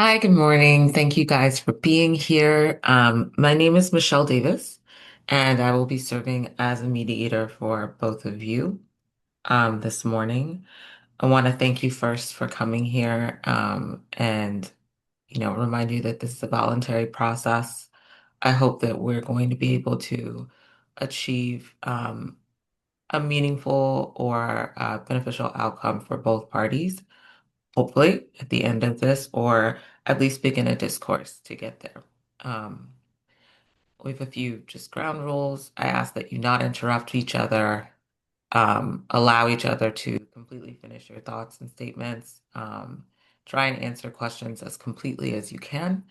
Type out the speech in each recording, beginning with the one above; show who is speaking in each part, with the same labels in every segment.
Speaker 1: Hi, good morning. Thank you guys for being here. My name is Michelle Davis, and I will be serving as a mediator for both of you this morning. I want to thank you first for coming here and remind you that this is a voluntary process. I hope that we're going to be able to achieve a meaningful or beneficial outcome for both parties, hopefully at the end of this, or at least begin a discourse to get there. Um, we have a few just ground rules. I ask that you not interrupt each other, allow each other to completely finish your thoughts and statements, try and answer questions as completely as you can.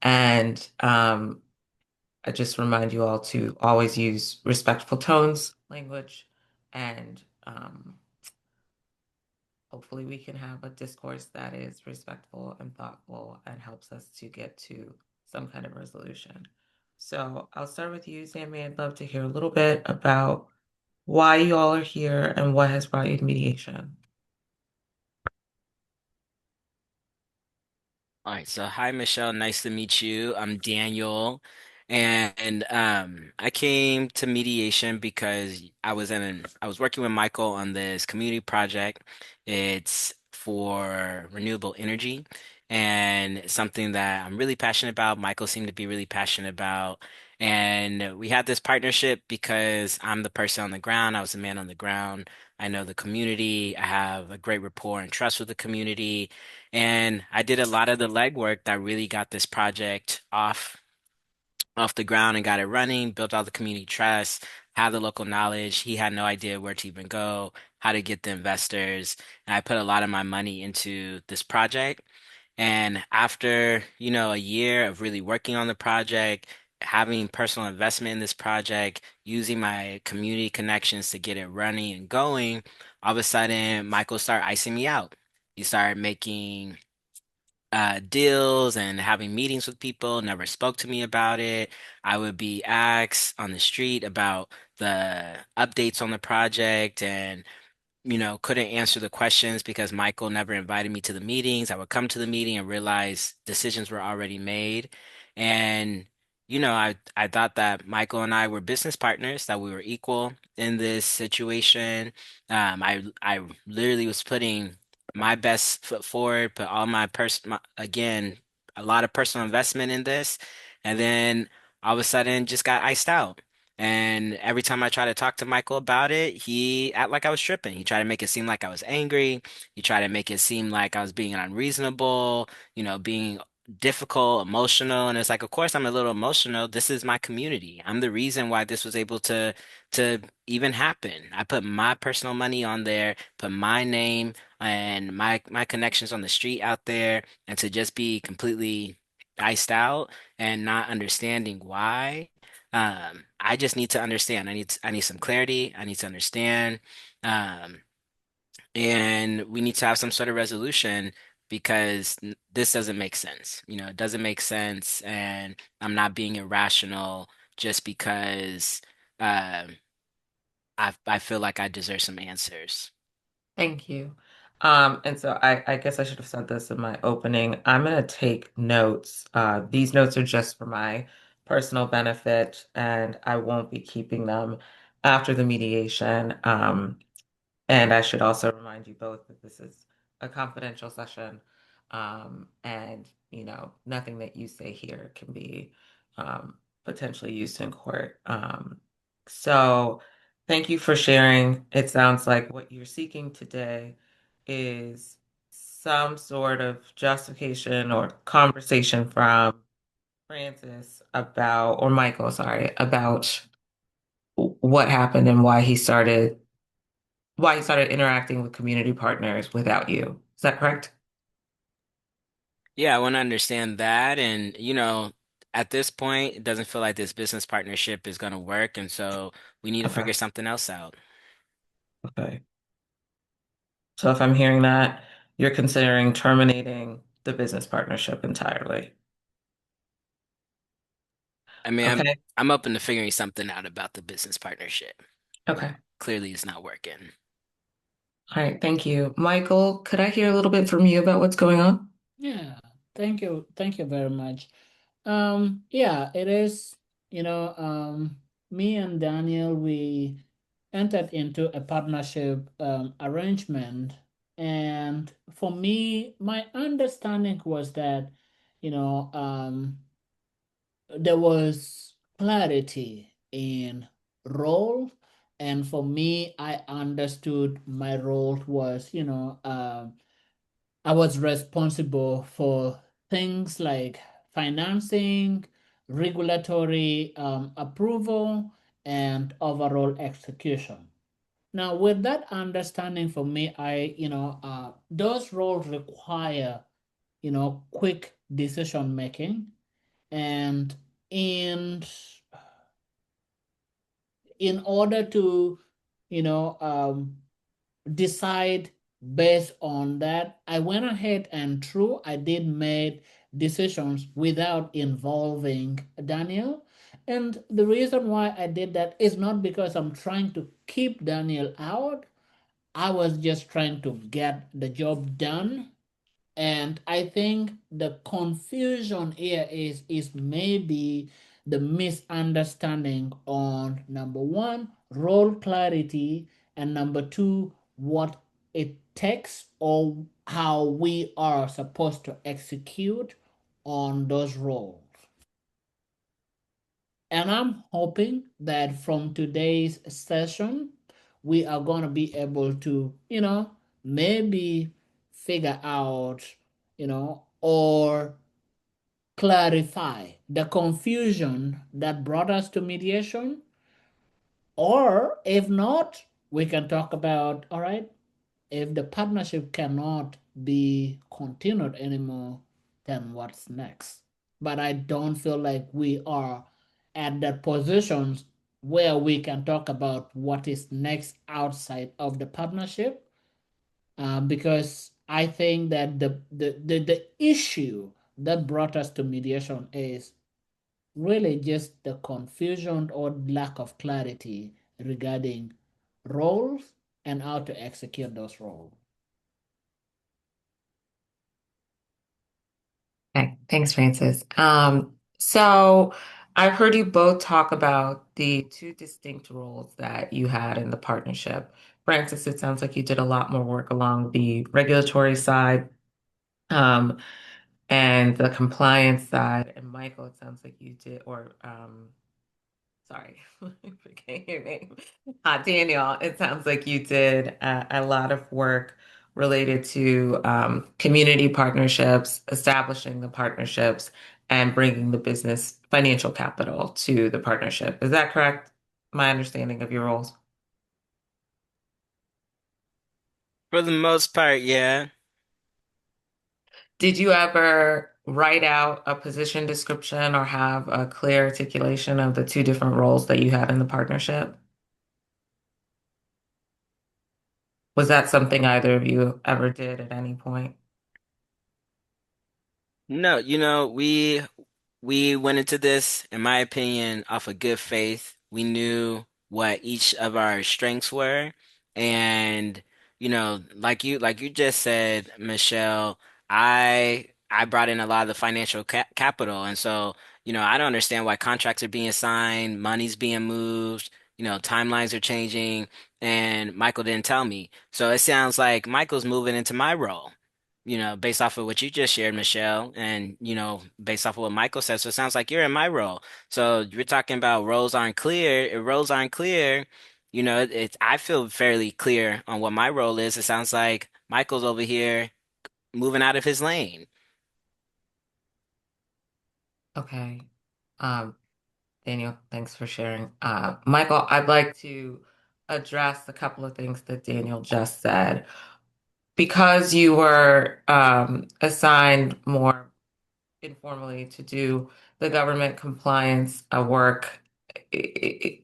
Speaker 1: And I just remind you all to always use respectful tones, language, and hopefully, we can have a discourse that is respectful and thoughtful and helps us to get to some kind of resolution. So I'll start with you, Sammy. I'd love to hear a little bit about why you all are here and what has brought you to mediation.
Speaker 2: All right, so hi Michelle, nice to meet you. I'm Daniel, and I came to mediation because I was working with Michael on this community project. It's for renewable energy and something that I'm really passionate about. Michael seemed to be really passionate about, and we had this partnership because I'm the person on the ground. I was the man on the ground. I know the community. I have a great rapport and trust with the community. And I did a lot of the legwork that really got this project off the ground and got it running, built all the community trust, had the local knowledge. He had no idea where to even go, how to get the investors. And I put a lot of my money into this project. And after, a year of really working on the project, having personal investment in this project, using my community connections to get it running and going, all of a sudden Michael started icing me out. He started making deals and having meetings with people, never spoke to me about it. I would be asked on the street about the updates on the project and couldn't answer the questions because Michael never invited me to the meetings. I would come to the meeting and realize decisions were already made. And, I thought that Michael and I were business partners, that we were equal in this situation. I literally was putting my best foot forward, put all again, a lot of personal investment in this. And then all of a sudden just got iced out. And every time I try to talk to Michael about it, he act like I was tripping. He tried to make it seem like I was angry. He tried to make it seem like I was being unreasonable, being difficult, emotional. And it's like, of course I'm a little emotional. This is my community. I'm the reason why this was able to even happen. I put my personal money on there, put my name and my connections on the street out there, and to just be completely iced out and not understanding why. I just need to understand. I need some clarity. I need to understand. Um, and we need to have some sort of resolution because this doesn't make sense. It doesn't make sense, and I'm not being irrational just because um I feel like I deserve some answers.
Speaker 1: Thank you. And so I guess I should have said this in my opening. I'm going to take notes. These notes are just for my personal benefit, and I won't be keeping them after the mediation. And I should also remind you both that this is a confidential session, and nothing that you say here can be potentially used in court. So thank you for sharing. It sounds like what you're seeking today is some sort of justification or conversation from Francis about, or Michael, sorry, about what happened and why he started interacting with community partners without you. Is that correct?
Speaker 2: Yeah, I want to understand that. And, at this point, it doesn't feel like this business partnership is going to work. And so we need to
Speaker 1: Okay.
Speaker 2: figure something else out.
Speaker 1: Okay. So if I'm hearing that, you're considering terminating the business partnership entirely.
Speaker 2: I mean,
Speaker 1: Okay.
Speaker 2: I'm open to figuring something out about the business partnership.
Speaker 1: Okay.
Speaker 2: Clearly, it's not working.
Speaker 1: All right. Thank you. Michael, could I hear a little bit from you about what's going on?
Speaker 3: Yeah. Thank you very much. Yeah, it is, you know, me and Daniel, we entered into a partnership arrangement. And for me, my understanding was that, you know, there was clarity in role. And for me, I understood my role was, I was responsible for things like financing, regulatory approval, and overall execution. Now, with that understanding for me, those roles require, quick decision making. And in in order to, you know, decide based on that, I went ahead and true, I did make decisions without involving Daniel. And the reason why I did that is not because I'm trying to keep Daniel out. I was just trying to get the job done. And I think the confusion here is maybe the misunderstanding on number one, role clarity, and number two, what it takes or how we are supposed to execute on those roles. And I'm hoping that from today's session, we are going to be able to, maybe figure out, or clarify the confusion that brought us to mediation. Or if not, we can talk about, all right, if the partnership cannot be continued anymore, then what's next? But I don't feel like we are at that positions where we can talk about what is next outside of the partnership, because I think that the issue that brought us to mediation is really just the confusion or lack of clarity regarding roles and how to execute those roles.
Speaker 1: Okay, thanks, Francis. So I've heard you both talk about the two distinct roles that you had in the partnership. Francis, it sounds like you did a lot more work along the regulatory side, um, and the compliance side. And Michael, it sounds like you did, sorry, I forget your name. Daniel, it sounds like you did a lot of work related to community partnerships, establishing the partnerships, and bringing the business financial capital to the partnership. Is that correct? My understanding of your roles.
Speaker 2: For the most part, yeah.
Speaker 1: Did you ever write out a position description or have a clear articulation of the two different roles that you had in the partnership? Was that something either of you ever did at any point?
Speaker 2: No, we went into this, in my opinion, off of good faith. We knew what each of our strengths were. And, like you just said, Michelle, I brought in a lot of the financial capital. And so, I don't understand why contracts are being signed, money's being moved, timelines are changing, and Michael didn't tell me. So it sounds like Michael's moving into my role, based off of what you just shared, Michelle, and, based off of what Michael said. So it sounds like you're in my role. So you're talking about roles aren't clear. If roles aren't clear, I feel fairly clear on what my role is. It sounds like Michael's over here moving out of his lane.
Speaker 1: Okay. Um, Daniel, thanks for sharing. Michael, I'd like to address a couple of things that Daniel just said. Because you were assigned more informally to do the government compliance work, i-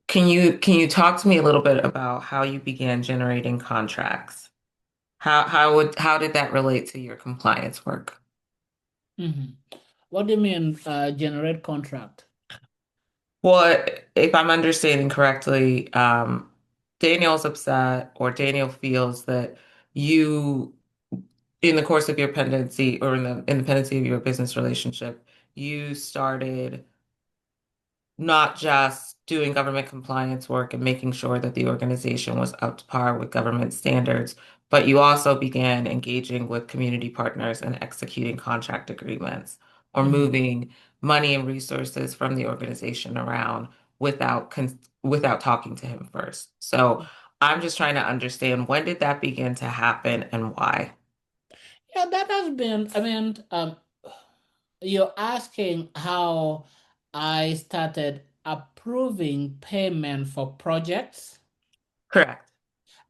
Speaker 1: can you talk to me a little bit about how you began generating contracts? How did that relate to your compliance work?
Speaker 3: Mhm. What do you mean, generate contract?
Speaker 1: Well, if I'm understanding correctly, Daniel's upset or Daniel feels that you in the course of your pendency or in the pendency of your business relationship, you started not just doing government compliance work and making sure that the organization was up to par with government standards, but you also began engaging with community partners and executing contract agreements or
Speaker 3: Mhm.
Speaker 1: moving money and resources from the organization around without talking to him first. So I'm just trying to understand, when did that begin to happen and why?
Speaker 3: Yeah, that has been, you're asking how I started approving payment for projects.
Speaker 1: Correct.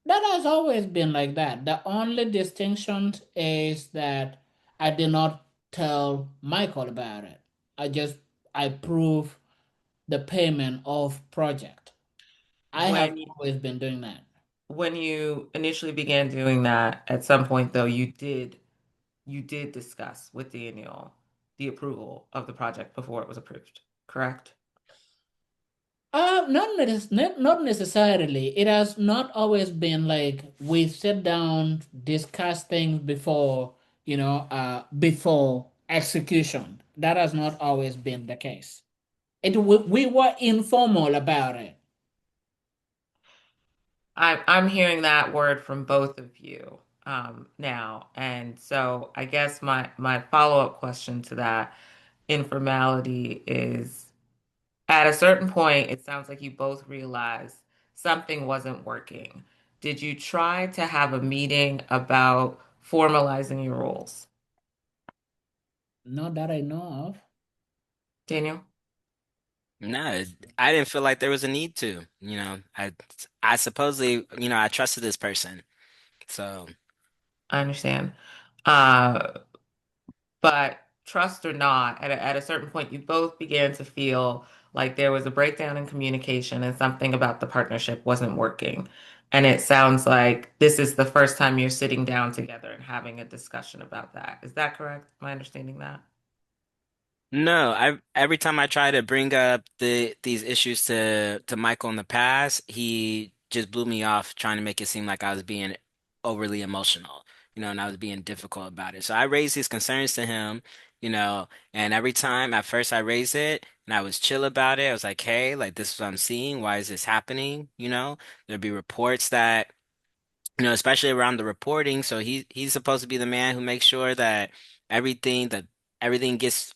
Speaker 3: That has always been like that. The only distinction is that I did not tell Michael about it. I approve the payment of project. I have
Speaker 1: When
Speaker 3: always been doing that.
Speaker 1: when you initially began doing that, at some point though, you did discuss with Daniel the approval of the project before it was approved, correct?
Speaker 3: Not necessarily. It has not always been like we sit down, discuss things before execution. That has not always been the case. We were informal about it.
Speaker 1: I'm hearing that word from both of you now, and so I guess my follow-up question to that informality is, at a certain point, it sounds like you both realized something wasn't working. Did you try to have a meeting about formalizing your roles,
Speaker 3: Not that I know of.
Speaker 1: Daniel?
Speaker 2: No, I didn't feel like there was a need to. I supposedly, I trusted this person. So
Speaker 1: I understand. Uh, but trust or not, at a certain point, you both began to feel like there was a breakdown in communication and something about the partnership wasn't working. And it sounds like this is the first time you're sitting down together and having a discussion about that. Is that correct? Am I understanding that?
Speaker 2: no, I every time I try to bring up these issues to Michael in the past, he just blew me off trying to make it seem like I was being overly emotional, and I was being difficult about it. So I raised these concerns to him, and every time at first I raised it and I was chill about it. I was like, "Hey, like this is what I'm seeing. Why is this happening?" There'd be reports that especially around the reporting. So he's supposed to be the man who makes sure that everything gets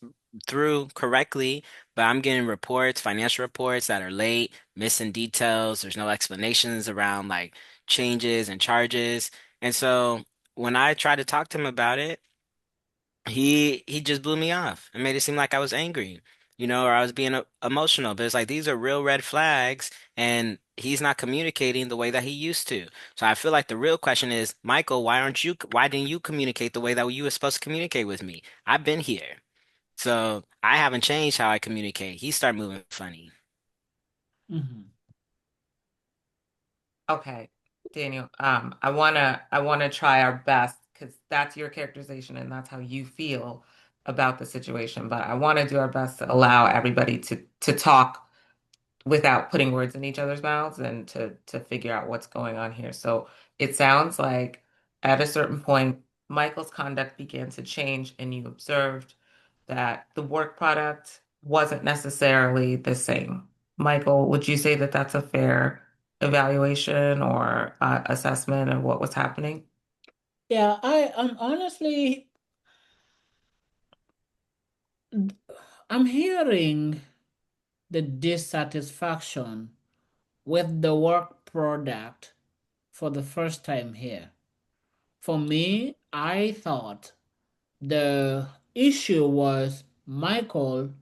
Speaker 2: through correctly. But I'm getting reports, financial reports that are late, missing details. There's no explanations around like changes and charges. And so when I tried to talk to him about it, he just blew me off and made it seem like I was angry, or I was being emotional. But it's like these are real red flags, and he's not communicating the way that he used to. So I feel like the real question is, Michael, why didn't you communicate the way that you were supposed to communicate with me? I've been here. So I haven't changed how I communicate. He started moving funny.
Speaker 3: Mhm.
Speaker 1: Okay, Daniel, I wanna try our best because that's your characterization and that's how you feel about the situation. But I want to do our best to allow everybody to talk without putting words in each other's mouths and to figure out what's going on here. So it sounds like at a certain point, Michael's conduct began to change, and you observed that the work product wasn't necessarily the same. Michael, would you say that that's a fair evaluation or assessment of what was happening?
Speaker 3: Yeah, I am honestly, I'm hearing the dissatisfaction with the work product for the first time here. For me, I thought the issue was Michael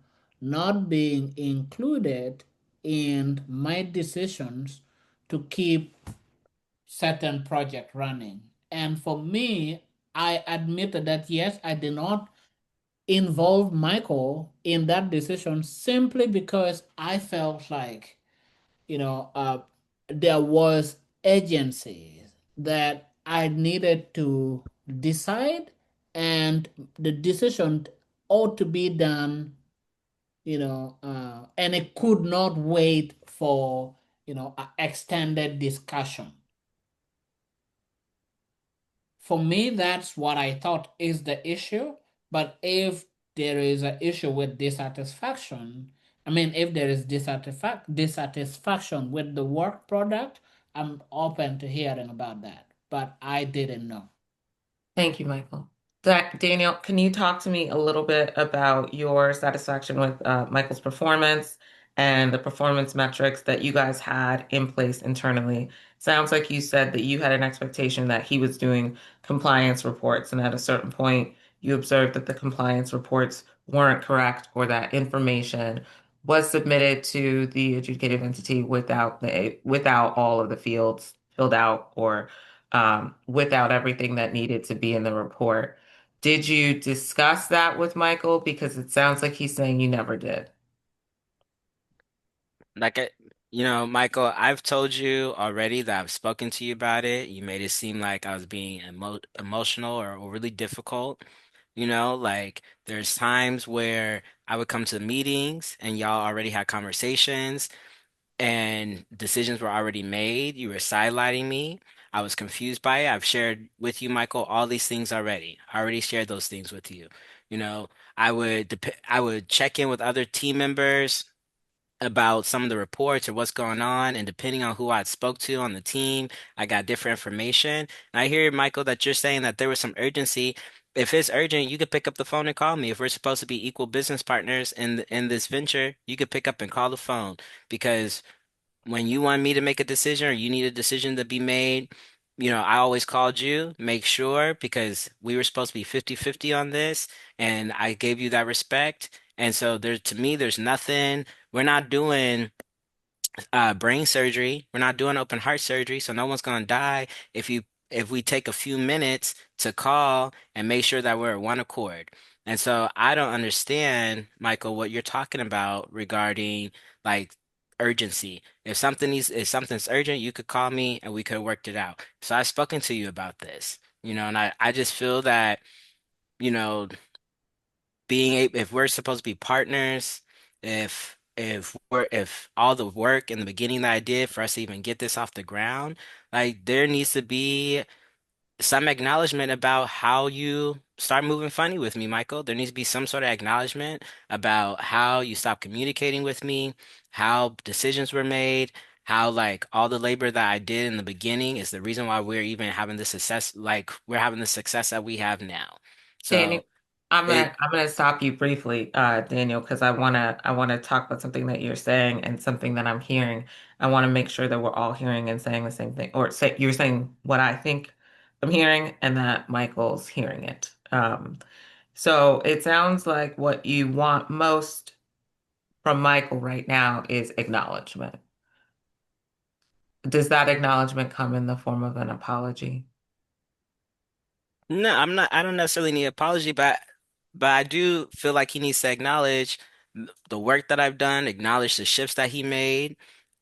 Speaker 3: not being included in my decisions to keep certain project running. And for me, I admitted that yes, I did not involve Michael in that decision simply because I felt like, you know, uh, there was agency that I needed to decide, and the decision ought to be done, and it could not wait for, an extended discussion. For me, that's what I thought is the issue. But if there is an issue with dissatisfaction, I mean, if there is dissatisfaction with the work product, I'm open to hearing about that. But I didn't know.
Speaker 1: Thank you, Michael. Daniel, can you talk to me a little bit about your satisfaction with Michael's performance and the performance metrics that you guys had in place internally? Sounds like you said that you had an expectation that he was doing compliance reports, and at a certain point, you observed that the compliance reports weren't correct or that information was submitted to the adjudicative entity without all of the fields filled out or without everything that needed to be in the report. Did you discuss that with Michael? Because it sounds like he's saying you never did.
Speaker 2: Like I, you know, Michael, I've told you already that I've spoken to you about it. You made it seem like I was being emotional or overly difficult. Like there's times where I would come to meetings and y'all already had conversations and decisions were already made. You were sidelighting me. I was confused by it. I've shared with you, Michael, all these things already. I already shared those things with you. You know, I would check in with other team members about some of the reports or what's going on, and depending on who I spoke to on the team, I got different information. And I hear, Michael, that you're saying that there was some urgency. If it's urgent, you could pick up the phone and call me. If we're supposed to be equal business partners in this venture, you could pick up and call the phone because when you want me to make a decision or you need a decision to be made, I always called you, make sure, because we were supposed to be 50-50 on this, and I gave you that respect. And so to me, there's nothing, we're not doing brain surgery. We're not doing open heart surgery, so no one's going to die if we take a few minutes to call and make sure that we're at one accord. And so I don't understand, Michael, what you're talking about regarding like urgency. If something's urgent, you could call me and we could have worked it out. So I've spoken to you about this, and I just feel that, you know, if we're supposed to be partners, if all the work in the beginning that I did for us to even get this off the ground, like there needs to be some acknowledgement about how you start moving funny with me, Michael. There needs to be some sort of acknowledgement about how you stop communicating with me, how decisions were made, how like all the labor that I did in the beginning is the reason why we're even having the success, like we're having the success that we have now.
Speaker 1: Daniel,
Speaker 2: So
Speaker 1: I'm
Speaker 2: it
Speaker 1: gonna I'm gonna stop you briefly, Daniel, because I wanna talk about something that you're saying and something that I'm hearing. I want to make sure that we're all hearing and saying the same thing, or say you're saying what I think I'm hearing and that Michael's hearing it. So it sounds like what you want most from Michael right now is acknowledgement. Does that acknowledgement come in the form of an apology?
Speaker 2: No, I don't necessarily need an apology, but I do feel like he needs to acknowledge the work that I've done, acknowledge the shifts that he made,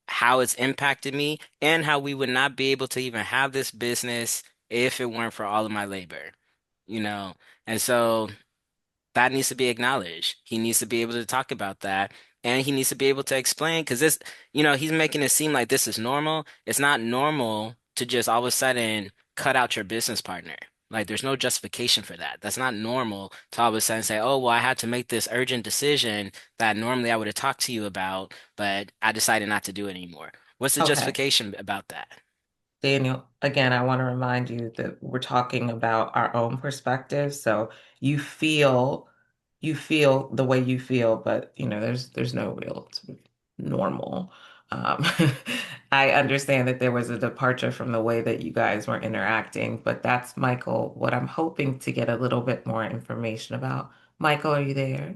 Speaker 2: how it's impacted me, and how we would not be able to even have this business if it weren't for all of my labor, you know? And so that needs to be acknowledged. He needs to be able to talk about that. And he needs to be able to explain because he's making it seem like this is normal. It's not normal to just all of a sudden cut out your business partner. Like there's no justification for that. That's not normal to all of a sudden say, oh, well, I had to make this urgent decision that normally I would have talked to you about, but I decided not to do it anymore. What's the
Speaker 1: Okay.
Speaker 2: justification about that?
Speaker 1: Daniel, again, I want to remind you that we're talking about our own perspective. So you feel you feel the way you feel, but there's no real sort of normal. Um, I understand that there was a departure from the way that you guys were interacting, but that's Michael, what I'm hoping to get a little bit more information about. Michael, are you there?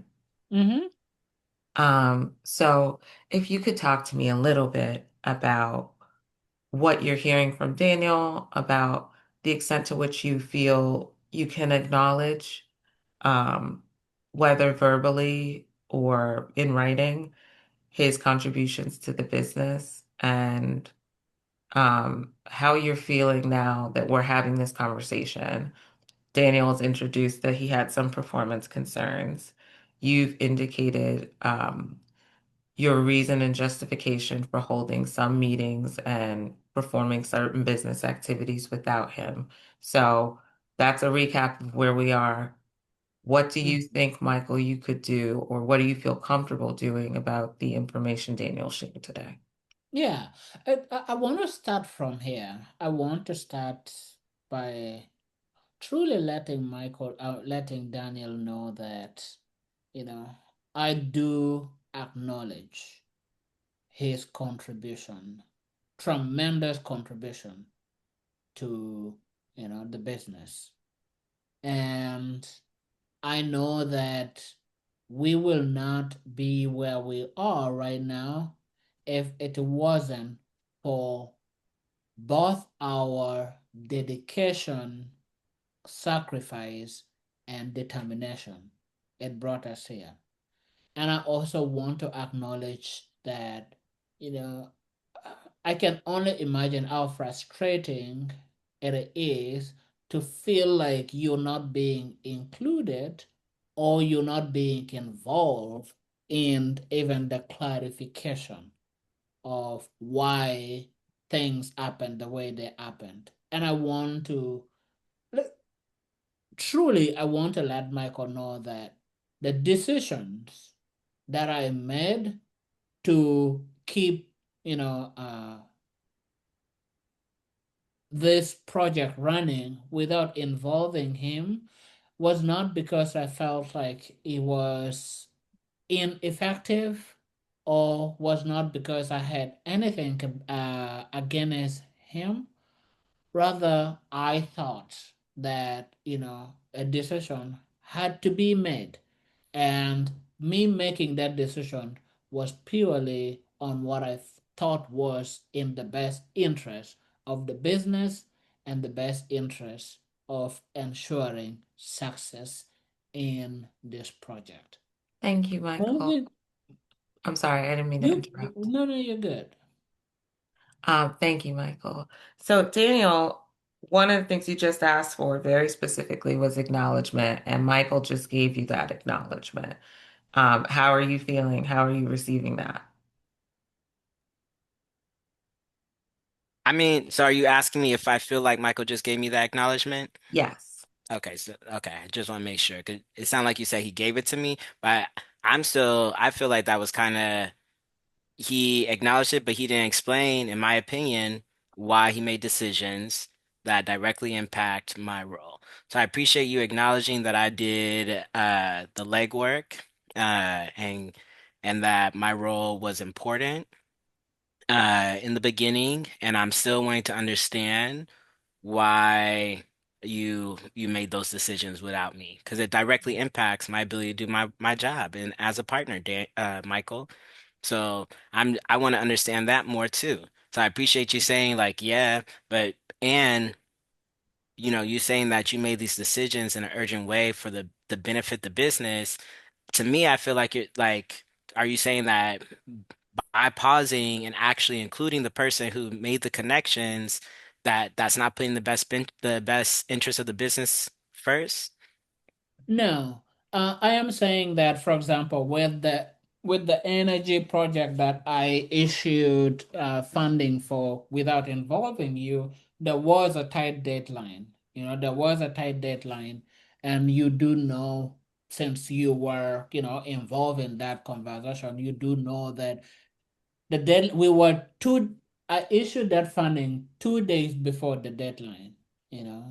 Speaker 3: Mm-hmm.
Speaker 1: So if you could talk to me a little bit about what you're hearing from Daniel, about the extent to which you feel you can acknowledge, um, whether verbally or in writing, his contributions to the business, and how you're feeling now that we're having this conversation. Daniel's introduced that he had some performance concerns. You've indicated your reason and justification for holding some meetings and performing certain business activities without him. So that's a recap of where we are. What do you
Speaker 3: Mhm.
Speaker 1: think, Michael, you could do, or what do you feel comfortable doing about the information Daniel shared today?
Speaker 3: Yeah, I want to start from here. I want to start by truly letting Daniel know that, you know, I do acknowledge his contribution, tremendous contribution to, the business. And I know that we will not be where we are right now if it wasn't for both our dedication, sacrifice, and determination. It brought us here. And I also want to acknowledge that, you know, I can only imagine how frustrating it is to feel like you're not being included or you're not being involved in even the clarification of why things happened the way they happened. And I want to let Michael know that the decisions that I made to keep, you know, this project running without involving him was not because I felt like it was ineffective or was not because I had anything against him. Rather, I thought that, a decision had to be made. And me making that decision was purely on what I thought was in the best interest of the business and the best interest of ensuring success in this project.
Speaker 1: Thank you, Michael.
Speaker 3: Moving,
Speaker 1: I'm sorry, I didn't mean to
Speaker 3: you,
Speaker 1: interrupt.
Speaker 3: no, no, you're good.
Speaker 1: Thank you, Michael. So, Daniel, one of the things you just asked for very specifically was acknowledgement, and Michael just gave you that acknowledgement. How are you feeling? How are you receiving that?
Speaker 2: I mean, so are you asking me if I feel like Michael just gave me that acknowledgement?
Speaker 1: Yes.
Speaker 2: Okay, I just want to make sure 'cause it sounded like you said he gave it to me, but I feel like that was kind of he acknowledged it, but he didn't explain, in my opinion, why he made decisions that directly impact my role. So I appreciate you acknowledging that I did the legwork and that my role was important in the beginning, and I'm still wanting to understand why you made those decisions without me because it directly impacts my ability to do my job and as a partner, Michael. So I want to understand that more too. So I appreciate you saying like, yeah, but and you saying that you made these decisions in an urgent way for the benefit the business. To me, I feel like it like, are you saying that by pausing and actually including the person who made the connections, that's not putting the best interest of the business first?
Speaker 3: No, I am saying that, for example, with the energy project that I issued funding for without involving you, there was a tight deadline. There was a tight deadline, and you do know, since you were, involved in that conversation, you do know that the dead we were two I issued that funding 2 days before the deadline,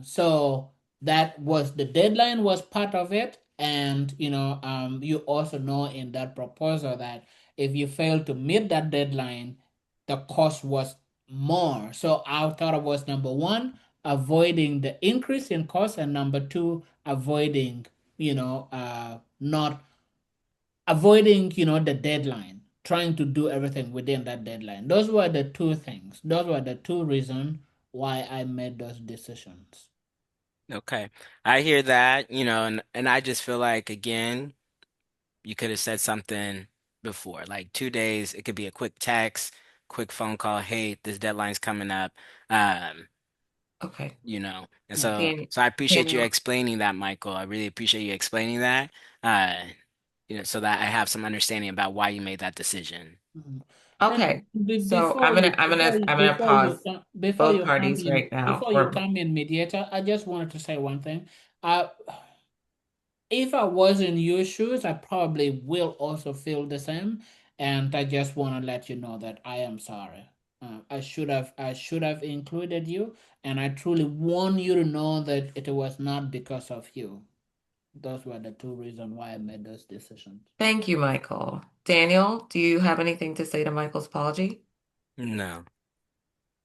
Speaker 3: so that was the deadline was part of it. And you also know in that proposal that if you fail to meet that deadline, the cost was more. So I thought it was number one, avoiding the increase in cost, and number two, avoiding, not avoiding, the deadline, trying to do everything within that deadline. Those were the two things. Those were the two reasons why I made those decisions.
Speaker 2: Okay. I hear that, and I just feel like again, you could have said something before, like 2 days, it could be a quick text, quick phone call, hey, this deadline's coming up. Um,
Speaker 1: Okay.
Speaker 2: And
Speaker 3: Yeah.
Speaker 2: so I appreciate you
Speaker 1: Daniel,
Speaker 2: explaining that, Michael. I really appreciate you explaining that. So that I have some understanding about why you made that decision.
Speaker 3: Mhm. And
Speaker 1: Okay. So
Speaker 3: before you
Speaker 1: I'm gonna pause
Speaker 3: before
Speaker 1: both
Speaker 3: you come
Speaker 1: parties
Speaker 3: in
Speaker 1: right now
Speaker 3: before you
Speaker 1: for
Speaker 3: come in mediator, I just wanted to say one thing. Uh, if I was in your shoes, I probably will also feel the same. And I just want to let you know that I am sorry. I should have included you, and I truly want you to know that it was not because of you. Those were the two reasons why I made those decisions.
Speaker 1: thank you, Michael. Daniel, do you have anything to say to Michael's apology?
Speaker 2: No.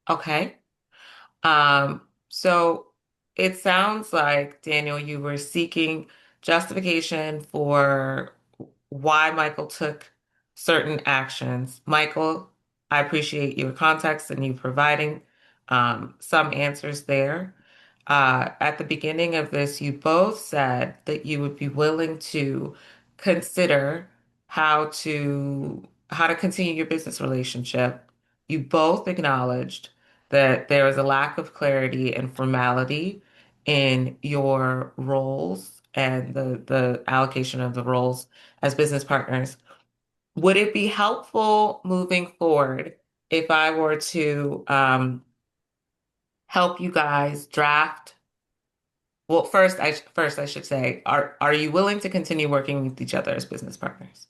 Speaker 1: Okay. So it sounds like, Daniel, you were seeking justification for why Michael took certain actions. Michael, I appreciate your context and you providing some answers there. At the beginning of this, you both said that you would be willing to consider how to continue your business relationship. You both acknowledged that there is a lack of clarity and formality in your roles and the allocation of the roles as business partners. Would it be helpful moving forward if I were to help you guys draft? Well, first I should say, are you willing to continue working with each other as business partners?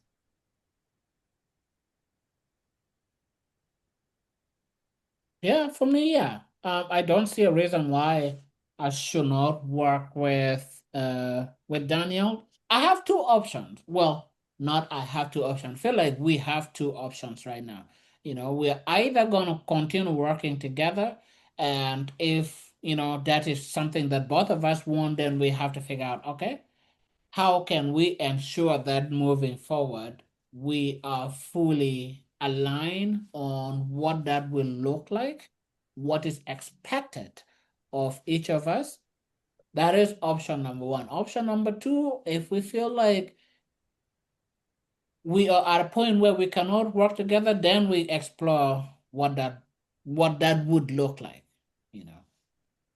Speaker 3: Yeah, for me, yeah. I don't see a reason why I should not work with Daniel. I have two options. Well, not I have two options. I feel like we have two options right now. We're either gonna continue working together, and if that is something that both of us want, then we have to figure out, okay, how can we ensure that moving forward we are fully aligned on what that will look like, what is expected of each of us? That is option number one. Option number two, if we feel like we are at a point where we cannot work together, then we explore what that would look like, you know.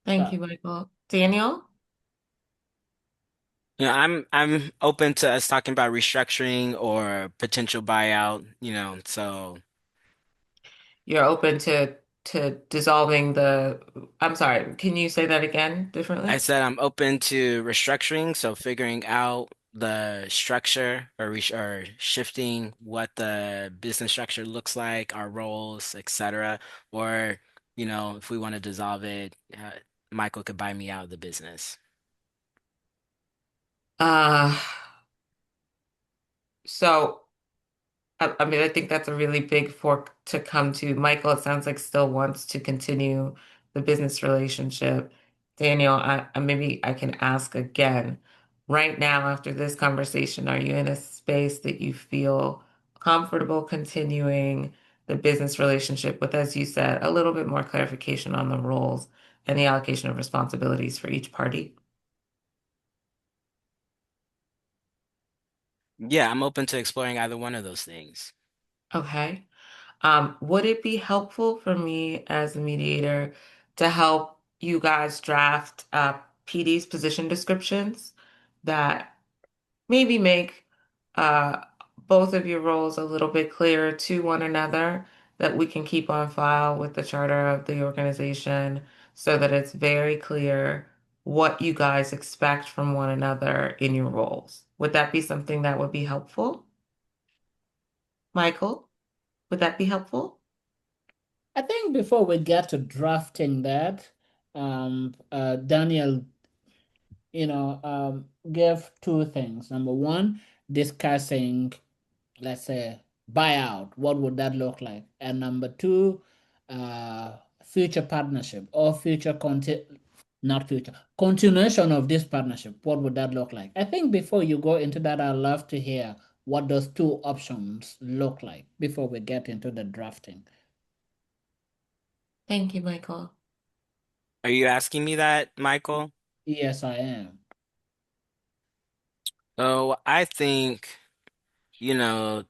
Speaker 1: Thank
Speaker 3: So
Speaker 1: you, Michael. Daniel,
Speaker 2: I'm open to us talking about restructuring or potential buyout, so
Speaker 1: you're open to dissolving the, I'm sorry, can you say that again
Speaker 2: I
Speaker 1: differently?
Speaker 2: said I'm open to restructuring, so figuring out the structure or shifting what the business structure looks like, our roles, etc. Or, if we want to dissolve it, Michael could buy me out of the business.
Speaker 1: Uh, so I mean, I think that's a really big fork to come to. Michael, it sounds like still wants to continue the business relationship. Daniel, maybe I can ask again. Right now, after this conversation, are you in a space that you feel comfortable continuing the business relationship with, as you said, a little bit more clarification on the roles and the allocation of responsibilities for each party?
Speaker 2: Yeah, I'm open to exploring either one of those things.
Speaker 1: Okay. Would it be helpful for me as a mediator to help you guys draft PD's position descriptions that maybe make uh, both of your roles a little bit clearer to one another that we can keep on file with the charter of the organization so that it's very clear what you guys expect from one another in your roles? Would that be something that would be helpful? Michael, would that be helpful?
Speaker 3: I think before we get to drafting that, Daniel, gave two things. Number one, discussing, let's say, buyout. What would that look like? And number two, future partnership or not future, continuation of this partnership. What would that look like? I think before you go into that, I'd love to hear what those two options look like before we get into the drafting.
Speaker 1: Thank you, Michael.
Speaker 2: Are you asking me that, Michael?
Speaker 3: Yes, I am.
Speaker 2: So I think, you know,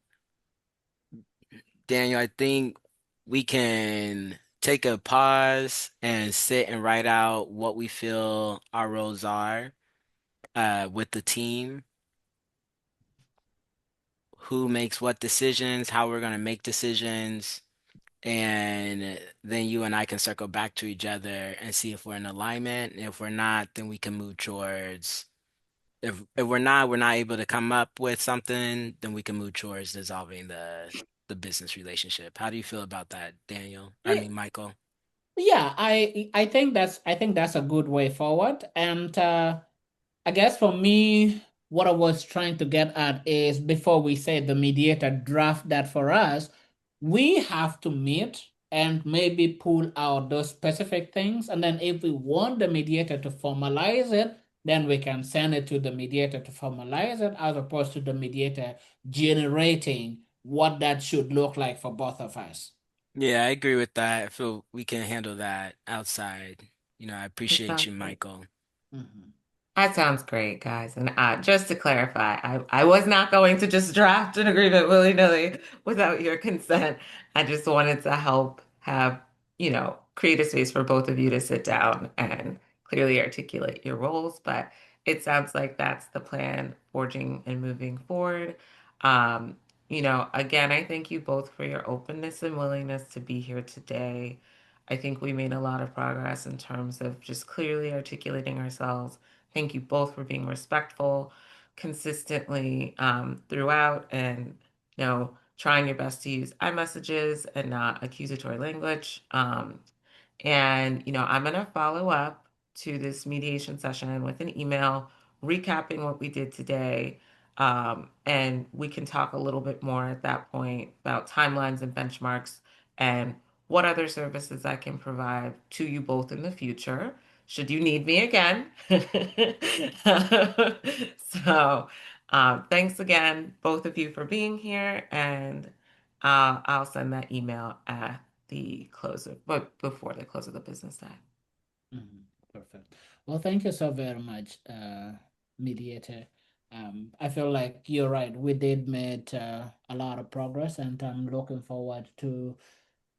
Speaker 2: Daniel, I think we can take a pause and sit and write out what we feel our roles are with the team, who makes what decisions, how we're going to make decisions, and then you and I can circle back to each other and see if we're in alignment. If we're not, then we can move towards if we're not able to come up with something, then we can move towards dissolving the business relationship. How do you feel about that, Daniel? I
Speaker 3: Yeah,
Speaker 2: mean, Michael.
Speaker 3: yeah, I think that's a good way forward. And I guess for me, what I was trying to get at is before we say the mediator draft that for us, we have to meet and maybe pull out those specific things. And then if we want the mediator to formalize it, then we can send it to the mediator to formalize it, as opposed to the mediator generating what that should look like for both of us.
Speaker 2: Yeah, I agree with that. I feel we can handle that outside. I
Speaker 1: That
Speaker 2: appreciate
Speaker 1: sounds
Speaker 2: you,
Speaker 1: great.
Speaker 2: Michael.
Speaker 3: Mhm.
Speaker 1: That sounds great, guys. And just to clarify, I was not going to just draft an agreement willy-nilly without your consent. I just wanted to help have, create a space for both of you to sit down and clearly articulate your roles. But it sounds like that's the plan, forging and moving forward. Um, again, I thank you both for your openness and willingness to be here today. I think we made a lot of progress in terms of just clearly articulating ourselves. Thank you both for being respectful consistently throughout and trying your best to use iMessages and not accusatory language. And, I'm going to follow up to this mediation session with an email recapping what we did today. And we can talk a little bit more at that point about timelines and benchmarks and what other services I can provide to you both in the future, should you need me again. So, thanks again, both of you, for being here. And I'll send that email at the close of, but before the close of the business day.
Speaker 3: Mhm. Perfect. Well, thank you so very much, mediator. I feel like you're right. We did make a lot of progress, and I'm looking forward to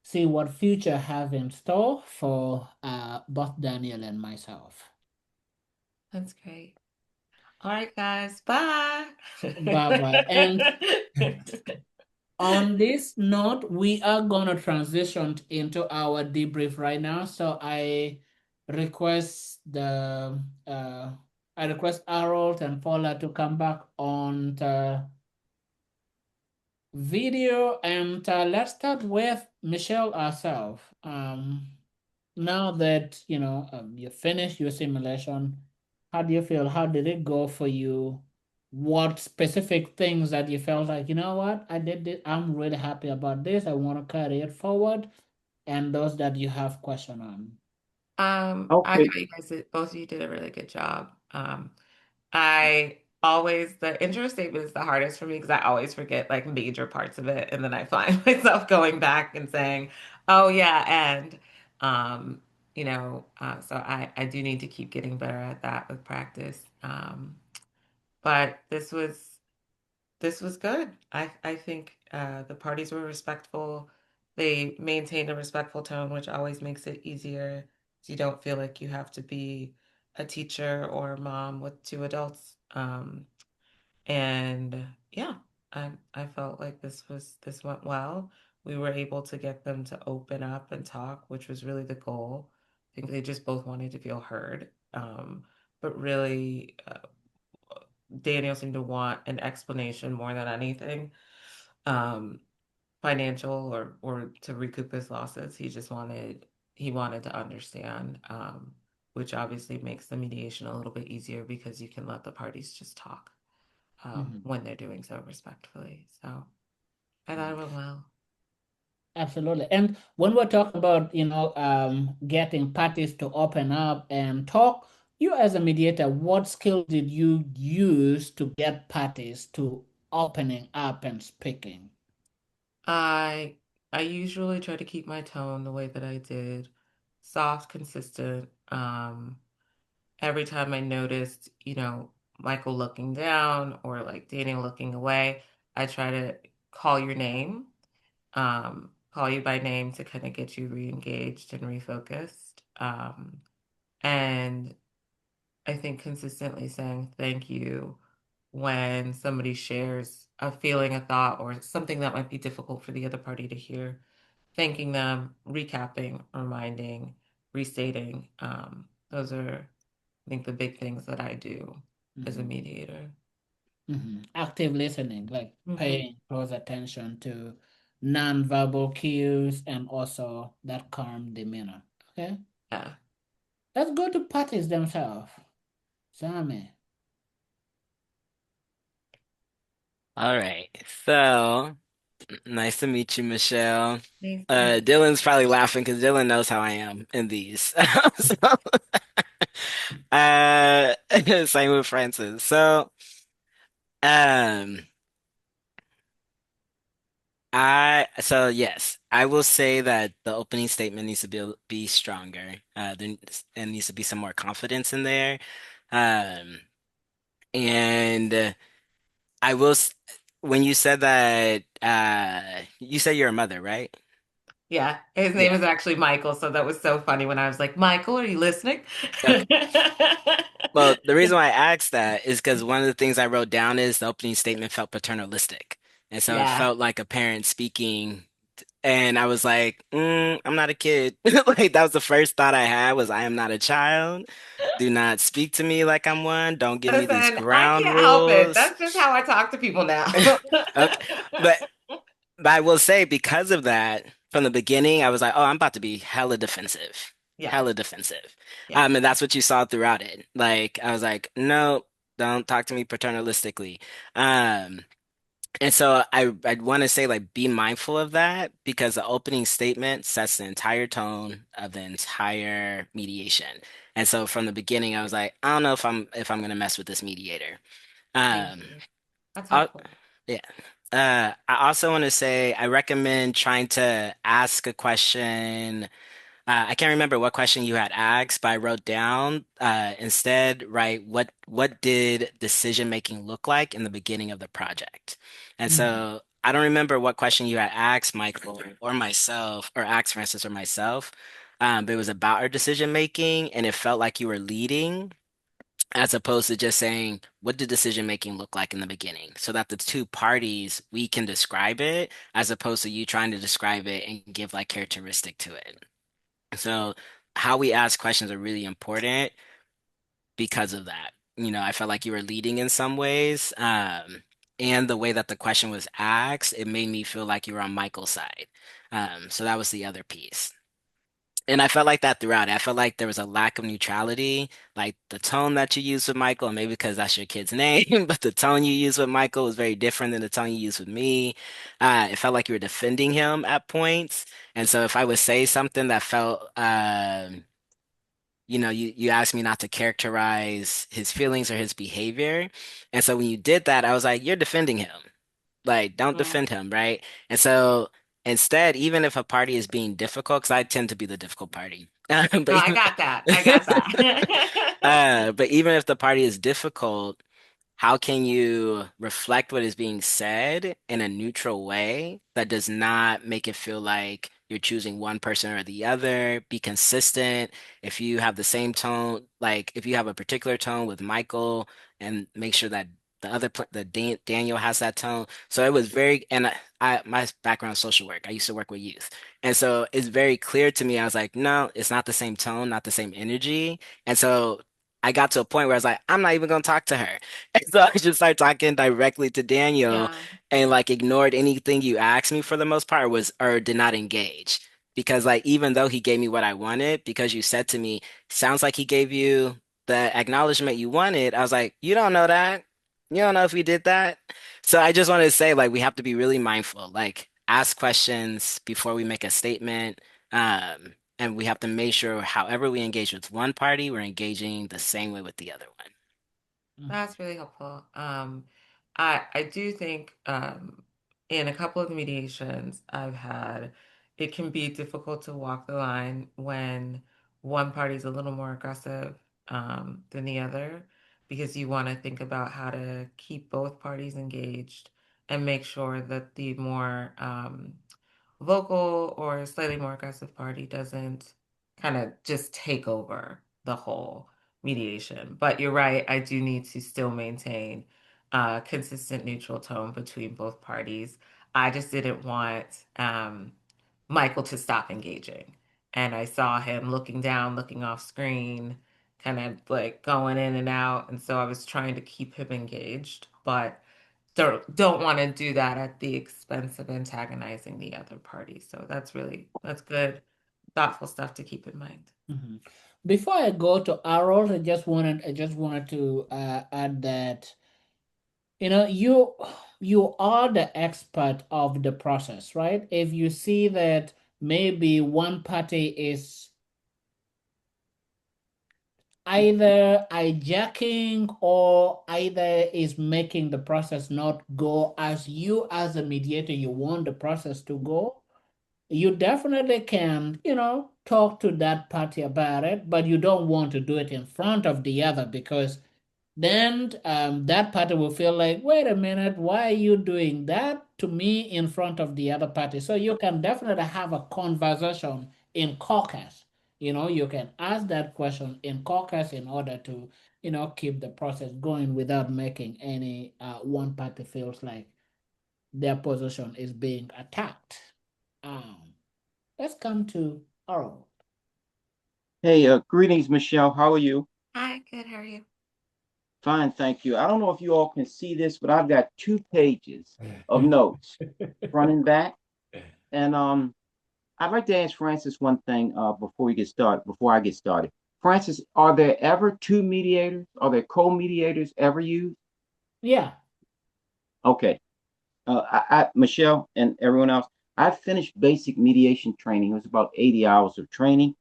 Speaker 3: see what future have in store for both Daniel and myself.
Speaker 1: That's great. All right, guys. Bye.
Speaker 3: Bye bye. And on this note, we are gonna transition into our debrief right now. So request the uh, I request Harold and Paula to come back on the video, and let's start with Michelle herself. Now that you finished your simulation, how do you feel? How did it go for you? What specific things that you felt like, you know what, I did this, I'm really happy about this, I want to carry it forward, and those that you have question on.
Speaker 1: I
Speaker 4: Okay.
Speaker 1: thought you guys did, both of you did a really good job. I always, the intro statement is the hardest for me because I always forget like major parts of it. And then I find myself going back and saying, oh yeah, and, so I do need to keep getting better at that with practice. But this was good. I think the parties were respectful. They maintained a respectful tone, which always makes it easier. So you don't feel like you have to be a teacher or a mom with two adults. And yeah, I felt like this went well. We were able to get them to open up and talk, which was really the goal. I think they just both wanted to feel heard. But really, Daniel seemed to want an explanation more than anything, um, financial or to recoup his losses. He wanted to understand, which obviously makes the mediation a little bit easier because you can let the parties just talk
Speaker 3: Mhm.
Speaker 1: when they're doing so respectfully. So I thought it went well.
Speaker 3: Absolutely. And when we're talking about, getting parties to open up and talk, you as a mediator, what skill did you use to get parties to opening up and speaking?
Speaker 1: I I usually try to keep my tone the way that I did, soft, consistent. Every time I noticed, Michael looking down or like Daniel looking away, I try to call your name, call you by name to kind of get you re-engaged and refocused. And I think consistently saying thank you when somebody shares a feeling, a thought, or something that might be difficult for the other party to hear, thanking them, recapping, reminding, restating. Those are, I think, the big things that I do as a
Speaker 3: Mhm.
Speaker 1: mediator.
Speaker 3: Active listening, like
Speaker 1: Hmm.
Speaker 3: paying close attention to nonverbal cues and also that calm demeanor. Okay,
Speaker 1: Yeah.
Speaker 3: let's go to parties themselves. Sammy.
Speaker 2: All right. So nice to meet you, Michelle.
Speaker 1: Nice to meet
Speaker 2: Dylan's probably laughing because Dylan knows how I am in these. So, same with Francis. So, um, yes, I will say that the opening statement needs to be stronger. There needs to be some more confidence in there. Um, and I will, when you said that, you said you're a mother, right?
Speaker 1: Yeah, his name
Speaker 2: Yeah.
Speaker 1: is actually Michael, so that was so funny when I was like, Michael, are you listening?
Speaker 2: Okay. Well, the reason why I asked that is because one of the things I wrote down is the opening statement felt paternalistic. And so it
Speaker 1: Yeah.
Speaker 2: felt like a parent speaking. And I was like, I'm not a kid. Like that was the first thought I had was I am not a child. Do not speak to me like I'm one. Don't give me these
Speaker 1: Listen, I
Speaker 2: ground
Speaker 1: can't help it.
Speaker 2: rules.
Speaker 1: That's just how I talk to people now.
Speaker 2: Okay. But But I will say, because of that, from the beginning, I was like, oh, I'm about to be hella defensive.
Speaker 1: Yeah,
Speaker 2: Hella defensive.
Speaker 1: yeah.
Speaker 2: And that's what you saw throughout it. Like, I was like, no, don't talk to me paternalistically. Um, and so I'd want to say, like, be mindful of that because the opening statement sets the entire tone of the entire mediation. And so from the beginning, I was like, I don't know if I'm gonna mess with this mediator.
Speaker 1: Thank
Speaker 2: Um,
Speaker 1: you. That's
Speaker 2: I,
Speaker 1: helpful.
Speaker 2: yeah. I also want to say I recommend trying to ask a question. I can't remember what question you had asked, but I wrote down instead, right, what did decision making look like in the beginning of the project? And
Speaker 3: Mhm.
Speaker 2: so I don't remember what question you had asked Michael or myself, or asked Francis or myself, but it was about our decision making, and it felt like you were leading as opposed to just saying, what did decision making look like in the beginning? So that the two parties, we can describe it, as opposed to you trying to describe it and give like characteristic to it. So how we ask questions are really important because of that. I felt like you were leading in some ways. And the way that the question was asked, it made me feel like you were on Michael's side. So that was the other piece. And I felt like that throughout. I felt like there was a lack of neutrality, like the tone that you used with Michael, and maybe because that's your kid's name, but the tone you used with Michael was very different than the tone you used with me. It felt like you were defending him at points. And so if I would say something that felt, you asked me not to characterize his feelings or his behavior. And so when you did that, I was like, you're defending him. Like, don't
Speaker 1: Mm.
Speaker 2: defend him, right? And so instead, even if a party is being difficult, because I tend to be the difficult party, but
Speaker 1: No, I
Speaker 2: even,
Speaker 1: got that. I got that.
Speaker 2: but even if the party is difficult, how can you reflect what is being said in a neutral way that does not make it feel like you're choosing one person or the other? Be consistent. If you have the same tone, like if you have a particular tone with Michael, and make sure that Daniel has that tone. So it was very, and my background is social work. I used to work with youth, and so it's very clear to me. I was like, no, it's not the same tone, not the same energy, and so. I got to a point where I was like, I'm not even gonna talk to her. And so I just started talking directly to Daniel
Speaker 1: Yeah.
Speaker 2: and like ignored anything you asked me for the most part was or did not engage. Because like even though he gave me what I wanted, because you said to me, sounds like he gave you the acknowledgement you wanted, I was like, you don't know that. You don't know if we did that. So I just wanted to say like we have to be really mindful. Like ask questions before we make a statement. And we have to make sure however we engage with one party, we're engaging the same way with the other one.
Speaker 3: Mhm.
Speaker 1: That's really helpful. I do think in a couple of the mediations I've had, it can be difficult to walk the line when one party's a little more aggressive than the other, because you want to think about how to keep both parties engaged and make sure that the more vocal or slightly more aggressive party doesn't kind of just take over the whole mediation. But you're right, I do need to still maintain consistent neutral tone between both parties. I just didn't want Michael to stop engaging. And I saw him looking down, looking off screen, kind of like going in and out. And so I was trying to keep him engaged, but don't want to do that at the expense of antagonizing the other party. So that's good, thoughtful stuff to keep in mind.
Speaker 3: Mhm. Before I go to Harold, I just wanted to add that you are the expert of the process, right? If you see that maybe one party is either hijacking or either is making the process not go as you as a mediator you want the process to go, you definitely can, talk to that party about it, but you don't want to do it in front of the other because then that party will feel like, wait a minute, why are you doing that to me in front of the other party? So you can definitely have a conversation in caucus. You can ask that question in caucus in order to, keep the process going without making any one party feels like their position is being attacked. Um, let's come to Oral.
Speaker 4: Hey, greetings, Michelle. How are you?
Speaker 1: Hi, good. How are you?
Speaker 4: Fine, thank you. I don't know if you all can see this, but I've got 2 pages of notes, front and back. And I'd like to ask Francis one thing before I get started. Francis, are there ever two mediators? Are there co-mediators ever used?
Speaker 3: Yeah.
Speaker 4: Okay. Michelle and everyone else, I finished basic mediation training. It was about 80 hours of training,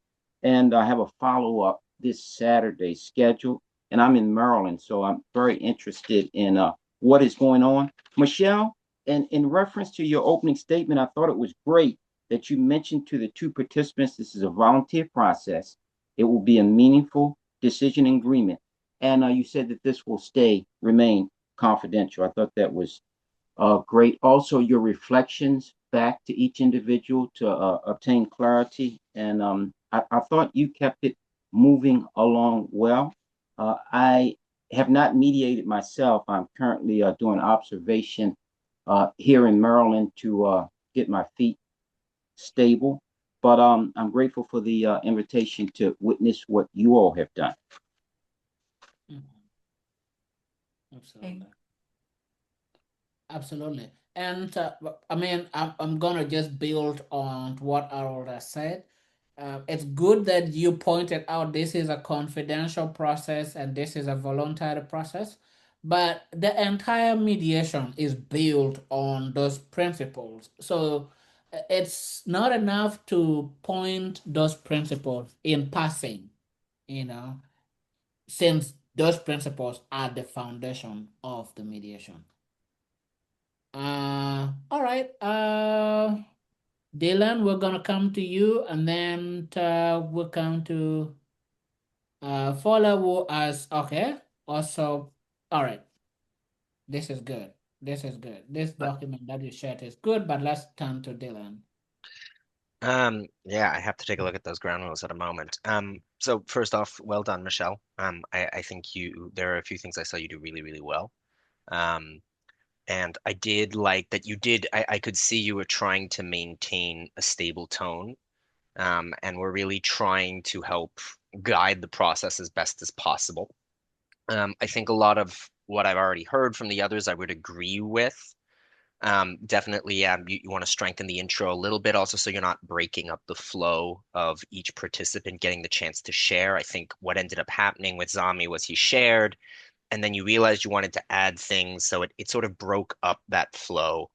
Speaker 4: and I have a follow-up this Saturday scheduled. And I'm in Maryland, so I'm very interested in what is going on. Michelle, and in reference to your opening statement, I thought it was great that you mentioned to the two participants this is a volunteer process. It will be a meaningful decision agreement, and you said that this will remain confidential. I thought that was great. Also, your reflections back to each individual to obtain clarity. And I thought you kept it moving along well. I have not mediated myself. I'm currently doing observation here in Maryland to get my feet stable. But I'm grateful for the invitation to witness what you all have done.
Speaker 3: Mhm.
Speaker 1: Okay.
Speaker 3: Absolutely. Absolutely. And I mean, I'm gonna just build on what Aurora said. It's good that you pointed out this is a confidential process and this is a voluntary process, but the entire mediation is built on those principles. So it's not enough to point those principles in passing, you know, since those principles are the foundation of the mediation. All right. Dylan, we're gonna come to you, and then we'll come to follow as okay. Also, all right. This is good. This is good. This document that you shared is good, but let's turn to Dylan.
Speaker 5: Yeah, I have to take a look at those ground rules at a moment. So first off, well done, Michelle. I think there are a few things I saw you do really, really well. Um, and I did like that I could see you were trying to maintain a stable tone. And we're really trying to help guide the process as best as possible. I think a lot of what I've already heard from the others, I would agree with. Definitely, you want to strengthen the intro a little bit also so you're not breaking up the flow of each participant getting the chance to share. I think what ended up happening with Zami was he shared, and then you realized you wanted to add things, so it sort of broke up that flow,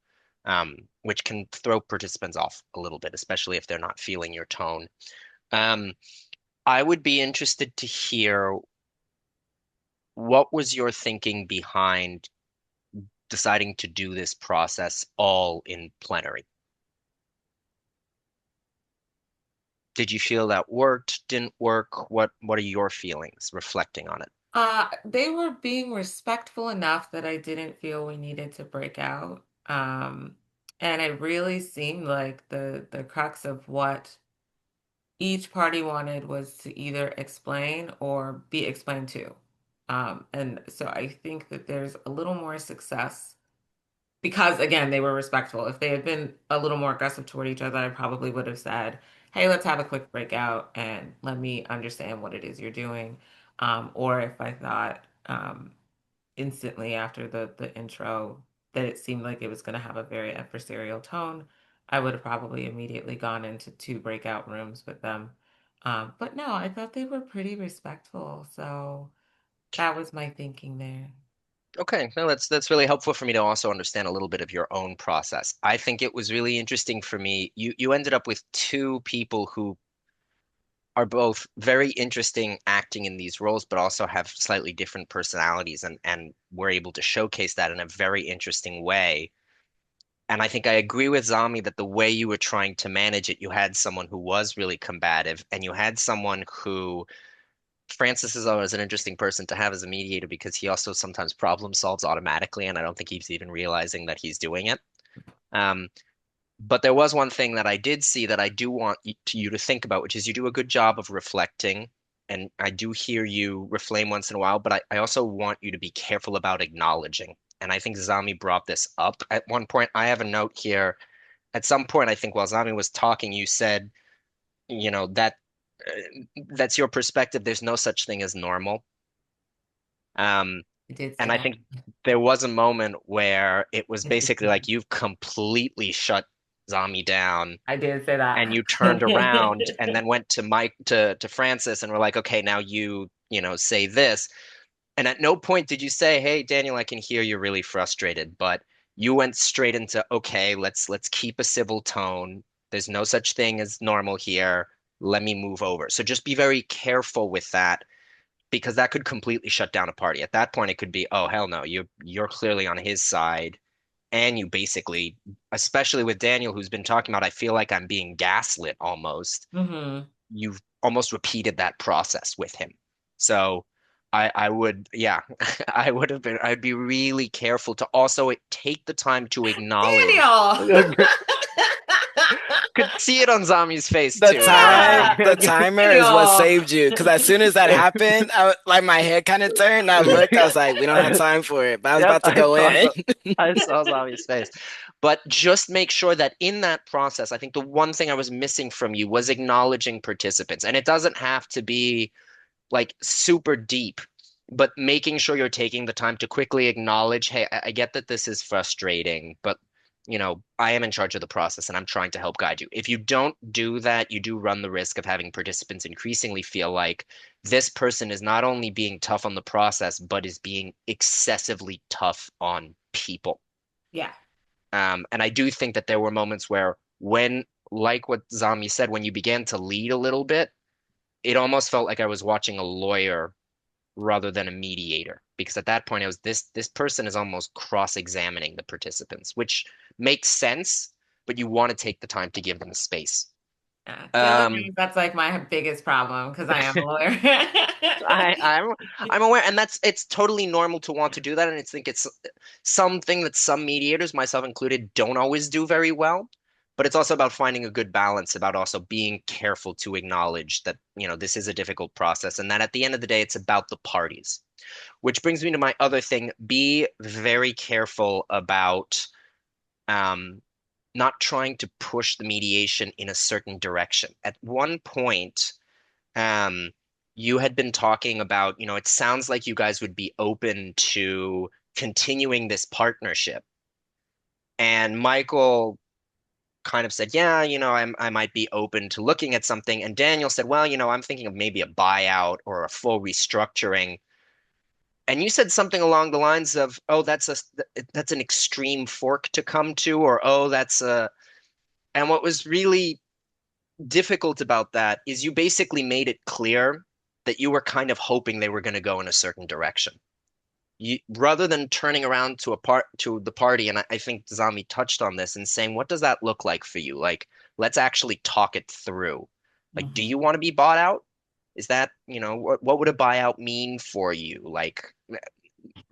Speaker 5: which can throw participants off a little bit, especially if they're not feeling your tone. Um, I would be interested to hear what was your thinking behind deciding to do this process all in plenary? Did you feel that worked, didn't work? What are your feelings reflecting on it?
Speaker 1: They were being respectful enough that I didn't feel we needed to break out. And it really seemed like the crux of what each party wanted was to either explain or be explained to. And so I think that there's a little more success because, again, they were respectful. If they had been a little more aggressive toward each other, I probably would have said, hey, let's have a quick breakout and let me understand what it is you're doing. Or if I thought instantly after the intro that it seemed like it was going to have a very adversarial tone, I would have probably immediately gone into two breakout rooms with them. But no, I thought they were pretty respectful. So that was my thinking there.
Speaker 5: Okay, no, that's really helpful for me to also understand a little bit of your own process. I think it was really interesting for me. You ended up with two people who are both very interesting acting in these roles, but also have slightly different personalities and were able to showcase that in a very interesting way. And I think I agree with Zami that the way you were trying to manage it, you had someone who was really combative, and you had someone who Francis is always an interesting person to have as a mediator because he also sometimes problem solves automatically, and I don't think he's even realizing that he's doing it. Um, but there was one thing that I did see that I do want you to think about, which is you do a good job of reflecting. And I do hear you reflame once in a while, but I also want you to be careful about acknowledging. And I think Zami brought this up at one point. I have a note here. At some point, I think while Zami was talking, you said, that that's your perspective. There's no such thing as normal. Um,
Speaker 1: I did say
Speaker 5: and I
Speaker 1: that.
Speaker 5: think there was a moment where it was
Speaker 1: I did
Speaker 5: basically
Speaker 1: say that.
Speaker 5: like you've completely shut Zami down
Speaker 1: I did say
Speaker 5: and
Speaker 1: that.
Speaker 5: you turned around and then went to Mike to Francis and were like, okay, now you say this. And at no point did you say, hey, Daniel, I can hear you're really frustrated, but you went straight into, okay, let's keep a civil tone. There's no such thing as normal here. Let me move over. So just be very careful with that because that could completely shut down a party. At that point, it could be, oh, hell no, you're clearly on his side. And you basically, especially with Daniel, who's been talking about, I feel like I'm being gaslit almost.
Speaker 1: Hmm.
Speaker 5: You've almost repeated that process with him. So I would, yeah, I'd be really careful to also take the time to acknowledge.
Speaker 1: Daniel!
Speaker 5: Could see it on Zami's face
Speaker 2: The
Speaker 5: too. Like,
Speaker 1: Yeah!
Speaker 2: the timer is what
Speaker 1: Daniel!
Speaker 2: saved you. Because as soon as that happened, like my head kind of turned. I looked. I was like, we don't have time for it. But I was
Speaker 5: Yep,
Speaker 2: about to go in.
Speaker 5: I saw Zami's face. But just make sure that in that process, I think the one thing I was missing from you was acknowledging participants. And it doesn't have to be like super deep, but making sure you're taking the time to quickly acknowledge, hey, I get that this is frustrating, but I am in charge of the process and I'm trying to help guide you. If you don't do that, you do run the risk of having participants increasingly feel like this person is not only being tough on the process, but is being excessively tough on people.
Speaker 1: Yeah.
Speaker 5: And I do think that there were moments where when, like what Zami said, when you began to lead a little bit, it almost felt like I was watching a lawyer rather than a mediator because at that point I was this person is almost cross-examining the participants, which makes sense, but you want to take the time to give them space.
Speaker 1: Yeah. The other thing
Speaker 5: Um,
Speaker 1: is that's like my biggest problem because I am a lawyer.
Speaker 5: I, I'm I'm aware, and it's totally normal to want to do that, and it's something that some mediators, myself included, don't always do very well. But it's also about finding a good balance, about also being careful to acknowledge that, this is a difficult process, and that at the end of the day, it's about the parties. Which brings me to my other thing. Be very careful about um, not trying to push the mediation in a certain direction. At one point, um, you had been talking about, it sounds like you guys would be open to continuing this partnership. And Michael kind of said, yeah, I might be open to looking at something. And Daniel said, well, I'm thinking of maybe a buyout or a full restructuring. And you said something along the lines of, oh, that's an extreme fork to come to, or oh, and what was really difficult about that is you basically made it clear that you were kind of hoping they were going to go in a certain direction. Rather than turning around to the party, and I think Zami touched on this and saying, what does that look like for you? Like, let's actually talk it through. Like, do
Speaker 3: Mhm.
Speaker 5: you want to be bought out? Is that, what would a buyout mean for you? Like,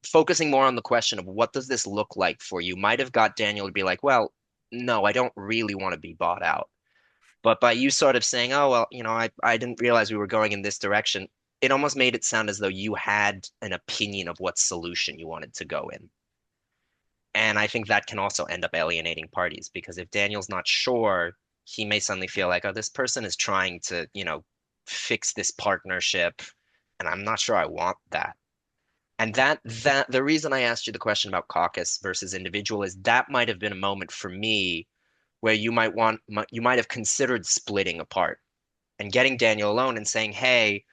Speaker 5: focusing more on the question of what does this look like for you might have got Daniel to be like, well, no, I don't really want to be bought out. But by you sort of saying, oh, well, I didn't realize we were going in this direction, it almost made it sound as though you had an opinion of what solution you wanted to go in. And I think that can also end up alienating parties because if Daniel's not sure, he may suddenly feel like, oh, this person is trying to, fix this partnership, and I'm not sure I want that. And that the reason I asked you the question about caucus versus individual is that might have been a moment for me where you might have considered splitting apart and getting Daniel alone and saying, hey,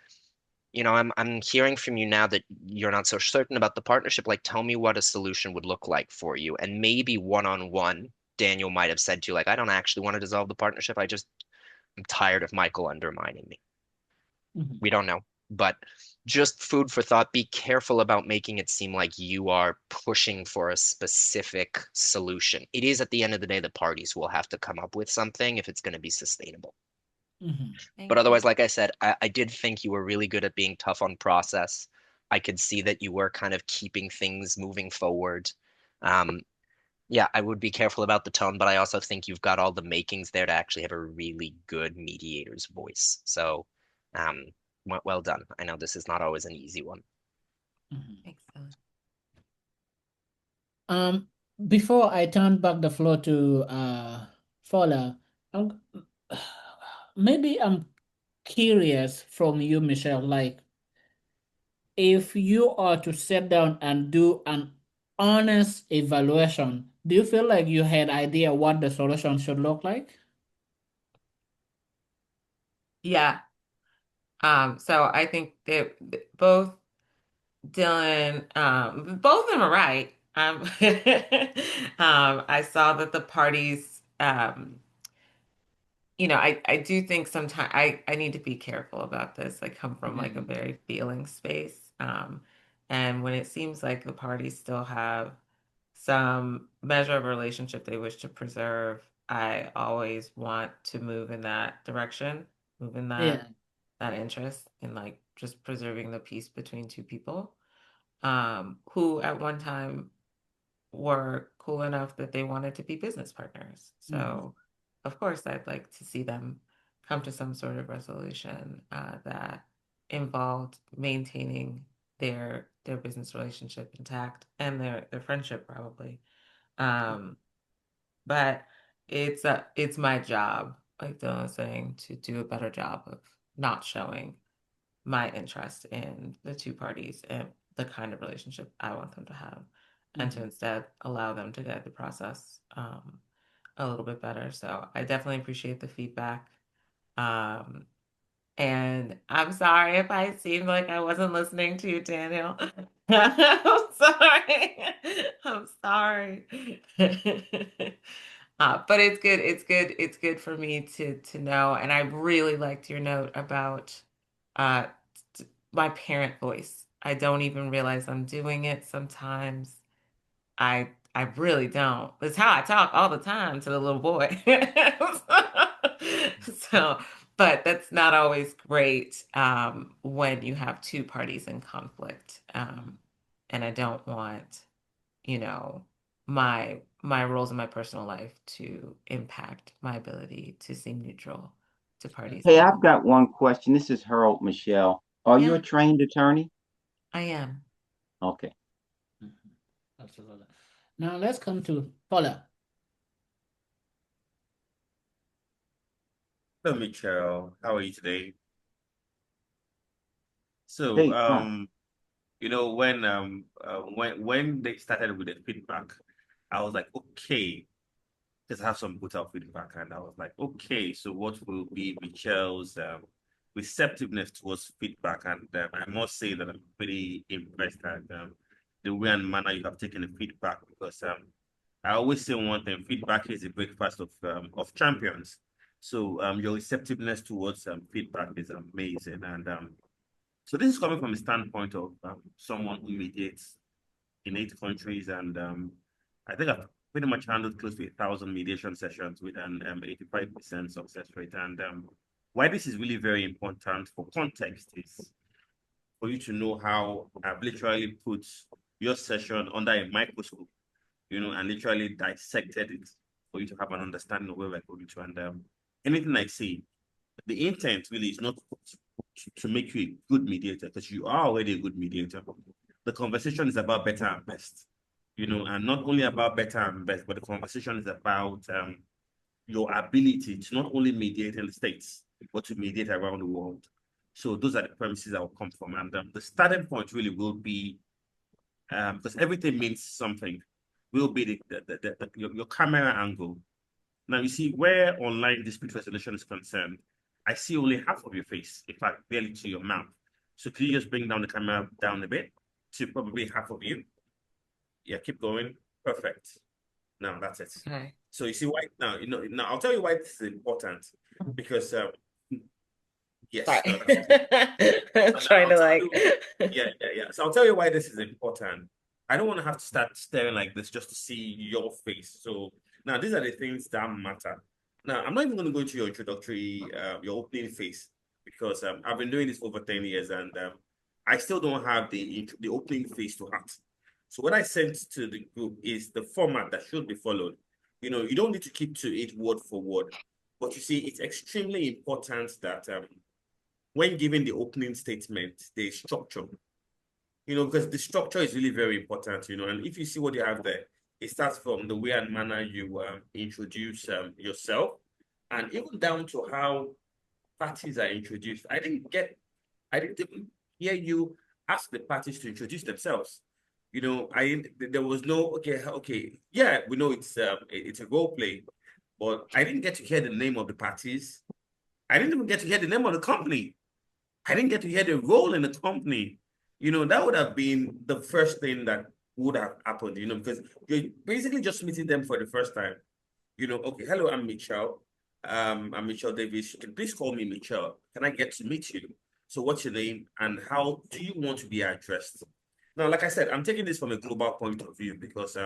Speaker 5: I'm hearing from you now that you're not so certain about the partnership. Like, tell me what a solution would look like for you. And maybe one-on-one, Daniel might have said to you, like, I don't actually want to dissolve the partnership. I'm tired of Michael undermining me.
Speaker 3: Mhm.
Speaker 5: We don't know. But just food for thought. Be careful about making it seem like you are pushing for a specific solution. It is at the end of the day, the parties will have to come up with something if it's going to be sustainable.
Speaker 3: Mhm.
Speaker 5: But
Speaker 1: Thank you.
Speaker 5: otherwise, like I said, I did think you were really good at being tough on process. I could see that you were kind of keeping things moving forward. Um, yeah, I would be careful about the tone, but I also think you've got all the makings there to actually have a really good mediator's voice. So, um, well done. I know this is not always an easy one.
Speaker 3: Mhm.
Speaker 1: Excellent.
Speaker 3: Um, Before I turn back the floor to Fola, I'm, maybe I'm curious from you, Michelle, like if you are to sit down and do an honest evaluation, do you feel like you had idea what the solution should look like?
Speaker 1: Yeah. So I think that both Dylan, both of them are right. I saw that the parties, I do think sometimes I need to be careful about this. I come from like a
Speaker 3: Mhm.
Speaker 1: very feeling space. And when it seems like the parties still have some measure of relationship they wish to preserve, I always want to move in that direction, move in that
Speaker 3: Yeah.
Speaker 1: that interest in like just preserving the peace between two people, who at one time were cool enough that they wanted to be business partners.
Speaker 3: Mhm.
Speaker 1: So, of course, I'd like to see them come to some sort of resolution that involved maintaining their business relationship intact and their friendship probably. Um, but it's my job, like Dylan was saying, to do a better job of not showing my interest in the two parties and the kind of relationship I want them to have, and to
Speaker 3: Mhm.
Speaker 1: instead allow them to guide the process a little bit better. So I definitely appreciate the feedback. Um, and I'm sorry if I seemed like I wasn't listening to you, Daniel. I'm sorry. I'm sorry. But it's good. It's good. It's good for me to know. And I really liked your note about uh my parent voice. I don't even realize I'm doing it sometimes. I really don't. It's how I talk all the time to the little boy. So, but that's not always great when you have two parties in conflict. And I don't want, you know, my roles in my personal life to impact my ability to seem neutral to parties
Speaker 4: Hey,
Speaker 1: in
Speaker 4: I've
Speaker 1: conflict.
Speaker 4: got one question. This is Harold Michelle. Are you
Speaker 1: Yeah,
Speaker 4: a trained attorney?
Speaker 1: I am.
Speaker 4: Okay.
Speaker 3: Mhm. Absolutely. Now let's come to Paula.
Speaker 6: Hello, Michelle. How are you today? So,
Speaker 4: Hey, fine.
Speaker 6: when they started with the feedback, I was like, okay, let's have some brutal feedback, and I was like, okay, so what will be Michelle's receptiveness towards feedback? And I must say that I'm pretty impressed at the way and manner you have taken the feedback because I always say one thing: feedback is the breakfast of champions. So your receptiveness towards feedback is amazing, and so this is coming from a standpoint of someone who mediates in 8 countries, and I think I've pretty much handled close to 1,000 mediation sessions with an 85% success rate. And why this is really very important for context is for you to know how I've literally put your session under a microscope, and literally dissected it for you to have an understanding of where we're going to. And anything I say, the intent really is not to to make you a good mediator, because you are already a good mediator. The conversation is about better and best, and not only about better and best, but the conversation is about your ability to not only mediate in the States, but to mediate around the world. So those are the premises I will come from. And the starting point really will be, because everything means something, will be your camera angle. Now, you see, where online dispute resolution is concerned, I see only half of your face, in fact, barely to your mouth. So could you just bring down the camera down a bit to probably half of you? Yeah, keep going. Perfect. Now that's it.
Speaker 1: Okay.
Speaker 6: So you see why now, now I'll tell you why this is important, because yes,
Speaker 1: Sorry.
Speaker 6: no,
Speaker 1: I'm trying to like
Speaker 6: yeah. So I'll tell you why this is important. I don't want to have to start staring like this just to see your face. So now these are the things that matter. Now I'm not even going to go into your introductory, your opening face, because I've been doing this for over 10 years, and I still don't have the opening face to heart. So what I sent to the group is the format that should be followed. You don't need to keep to it word for word, but you see, it's extremely important that when giving the opening statement, the structure, because the structure is really very important, and if you see what you have there, it starts from the way and manner you introduce yourself, and even down to how parties are introduced. I didn't even hear you ask the parties to introduce themselves. There was no, okay, yeah, we know it's a role play, but I didn't get to hear the name of the parties. I didn't even get to hear the name of the company. I didn't get to hear the role in the company. That would have been the first thing that would have happened, because you're basically just meeting them for the first time. Okay, hello, I'm Mitchell. I'm Mitchell Davis. You can please call me Mitchell. Can I get to meet you? So what's your name and how do you want to be addressed? Now, like I said, I'm taking this from a global point of view because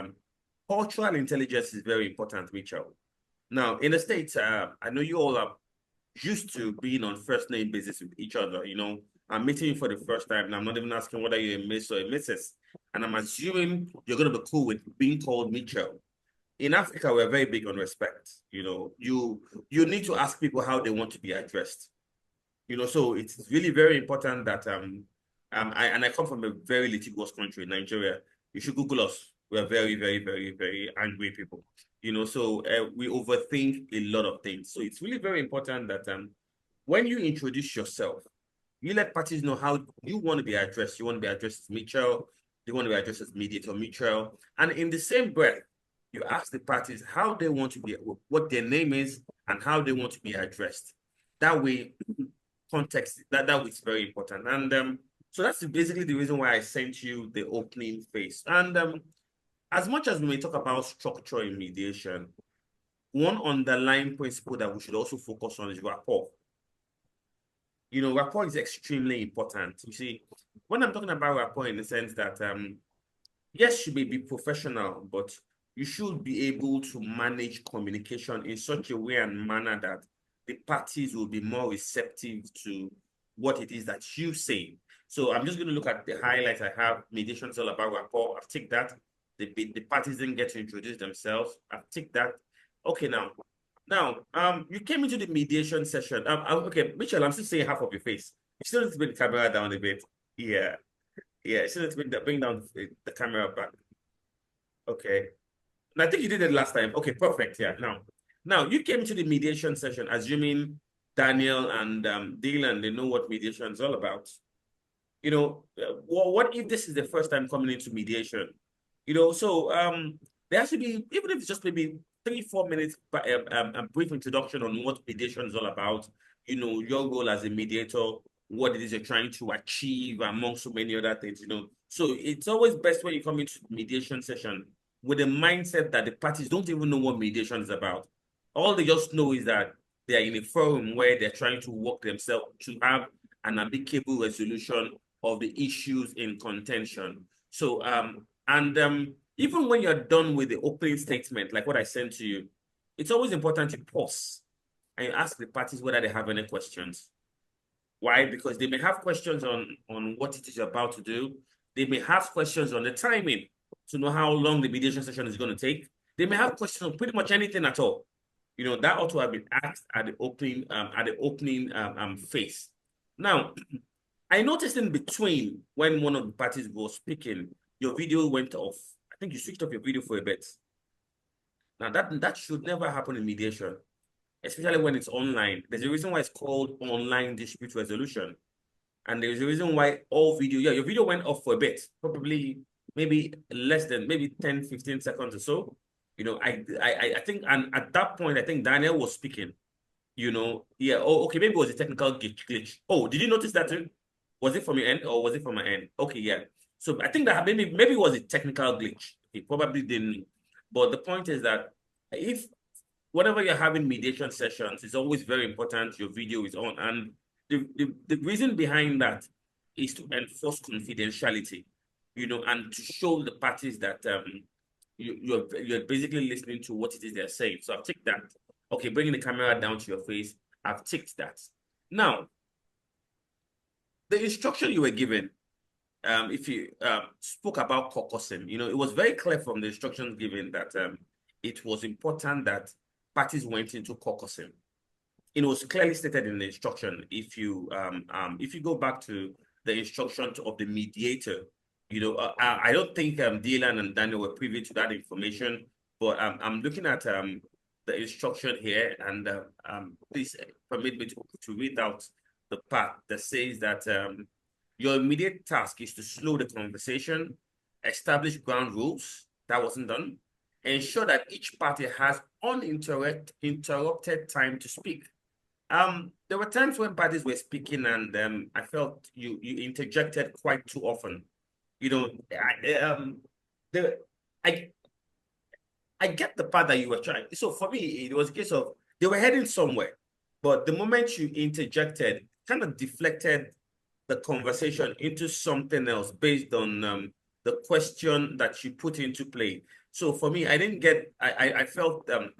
Speaker 6: cultural intelligence is very important, Mitchell. Now, in the States, I know you all are used to being on first name basis with each other. I'm meeting you for the first time, and I'm not even asking whether you're a miss or a missus. And I'm assuming you're going to be cool with being called Mitchell. In Africa, we're very big on respect. You need to ask people how they want to be addressed. So it's really very important that I come from a very litigious country, Nigeria. You should Google us. We're very, very, very, very angry people. So we overthink a lot of things. So it's really very important that when you introduce yourself, you let parties know how you want to be addressed. You want to be addressed as Mitchell. You want to be addressed as mediator Mitchell. And in the same breath, you ask the parties how they want to be, what their name is, and how they want to be addressed. That way, context, that is very important. And so that's basically the reason why I sent you the opening phase. And as much as we may talk about structure in mediation, one underlying principle that we should also focus on is rapport. Rapport is extremely important. You see, when I'm talking about rapport in the sense that, yes, you may be professional, but you should be able to manage communication in such a way and manner that the parties will be more receptive to what it is that you say. So I'm just going to look at the highlights I have. Mediation is all about rapport. I've ticked that. The parties didn't get to introduce themselves. I've ticked that. Okay, now, you came into the mediation session. Okay, Mitchell, I'm still seeing half of your face. You still need to bring the camera down a bit. Yeah. You still need to bring down the camera back. Okay. And I think you did it last time. Okay, perfect. Yeah. Now you came to the mediation session, assuming Daniel and Dylan, they know what mediation is all about. What if this is the first time coming into mediation? So there has to be, even if it's just maybe 3-4 minutes, a brief introduction on what mediation is all about. Your role as a mediator, what it is you're trying to achieve, among so many other things. So it's always best when you come into mediation session with the mindset that the parties don't even know what mediation is about. All they just know is that they are in a forum where they're trying to work themselves to have an amicable resolution of the issues in contention. So, even when you're done with the opening statement, like what I sent to you, it's always important to pause and ask the parties whether they have any questions. Why? Because they may have questions on what it is you're about to do. They may have questions on the timing to know how long the mediation session is going to take. They may have questions on pretty much anything at all. That ought to have been asked at the opening phase. Now, I noticed in between when one of the parties was speaking, your video went off. I think you switched off your video for a bit. Now, that should never happen in mediation, especially when it's online. There's a reason why it's called online dispute resolution. And there's a reason why all video, yeah, your video went off for a bit, probably maybe less than maybe 10, 15 seconds or so. You know, I think, and at that point, I think Daniel was speaking, you know, yeah, oh, okay, maybe it was a technical glitch. Oh, did you notice that too? Was it from your end or was it from my end? Okay, yeah. So I think that maybe it was a technical glitch. It probably didn't. But the point is that if whenever you're having mediation sessions, it's always very important your video is on. And the reason behind that is to enforce confidentiality, you know, and to show the parties that you're basically listening to what it is they're saying. So I've ticked that. Okay, bringing the camera down to your face, I've ticked that. Now, the instruction you were given, if you spoke about caucusing, you know, it was very clear from the instructions given that it was important that parties went into caucusing. It was clearly stated in the instruction. If you go back to the instruction of the mediator, you know, I don't think Dylan and Daniel were privy to that information, but I'm looking at the instruction here, and please permit me to read out the part that says that your immediate task is to slow the conversation, establish ground rules. That wasn't done. Ensure that each party has uninterrupted time to speak. There were times when parties were speaking, and I felt you interjected quite too often. You know, I get the part that you were trying. So for me, it was a case of they were heading somewhere, but the moment you interjected, kind of deflected the conversation into something else based on the question that you put into play. So for me, I didn't get. I felt that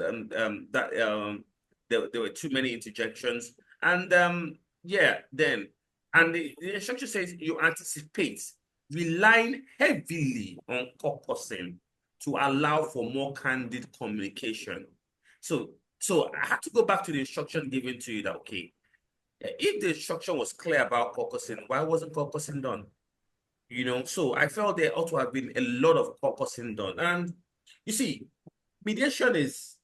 Speaker 6: there were too many interjections, and yeah, then the instruction says you anticipate relying heavily on caucusing to allow for more candid communication. So I had to go back to the instruction given to you that, okay, if the instruction was clear about caucusing, why wasn't caucusing done? You know, so I felt there ought to have been a lot of caucusing done. And you see, mediation is,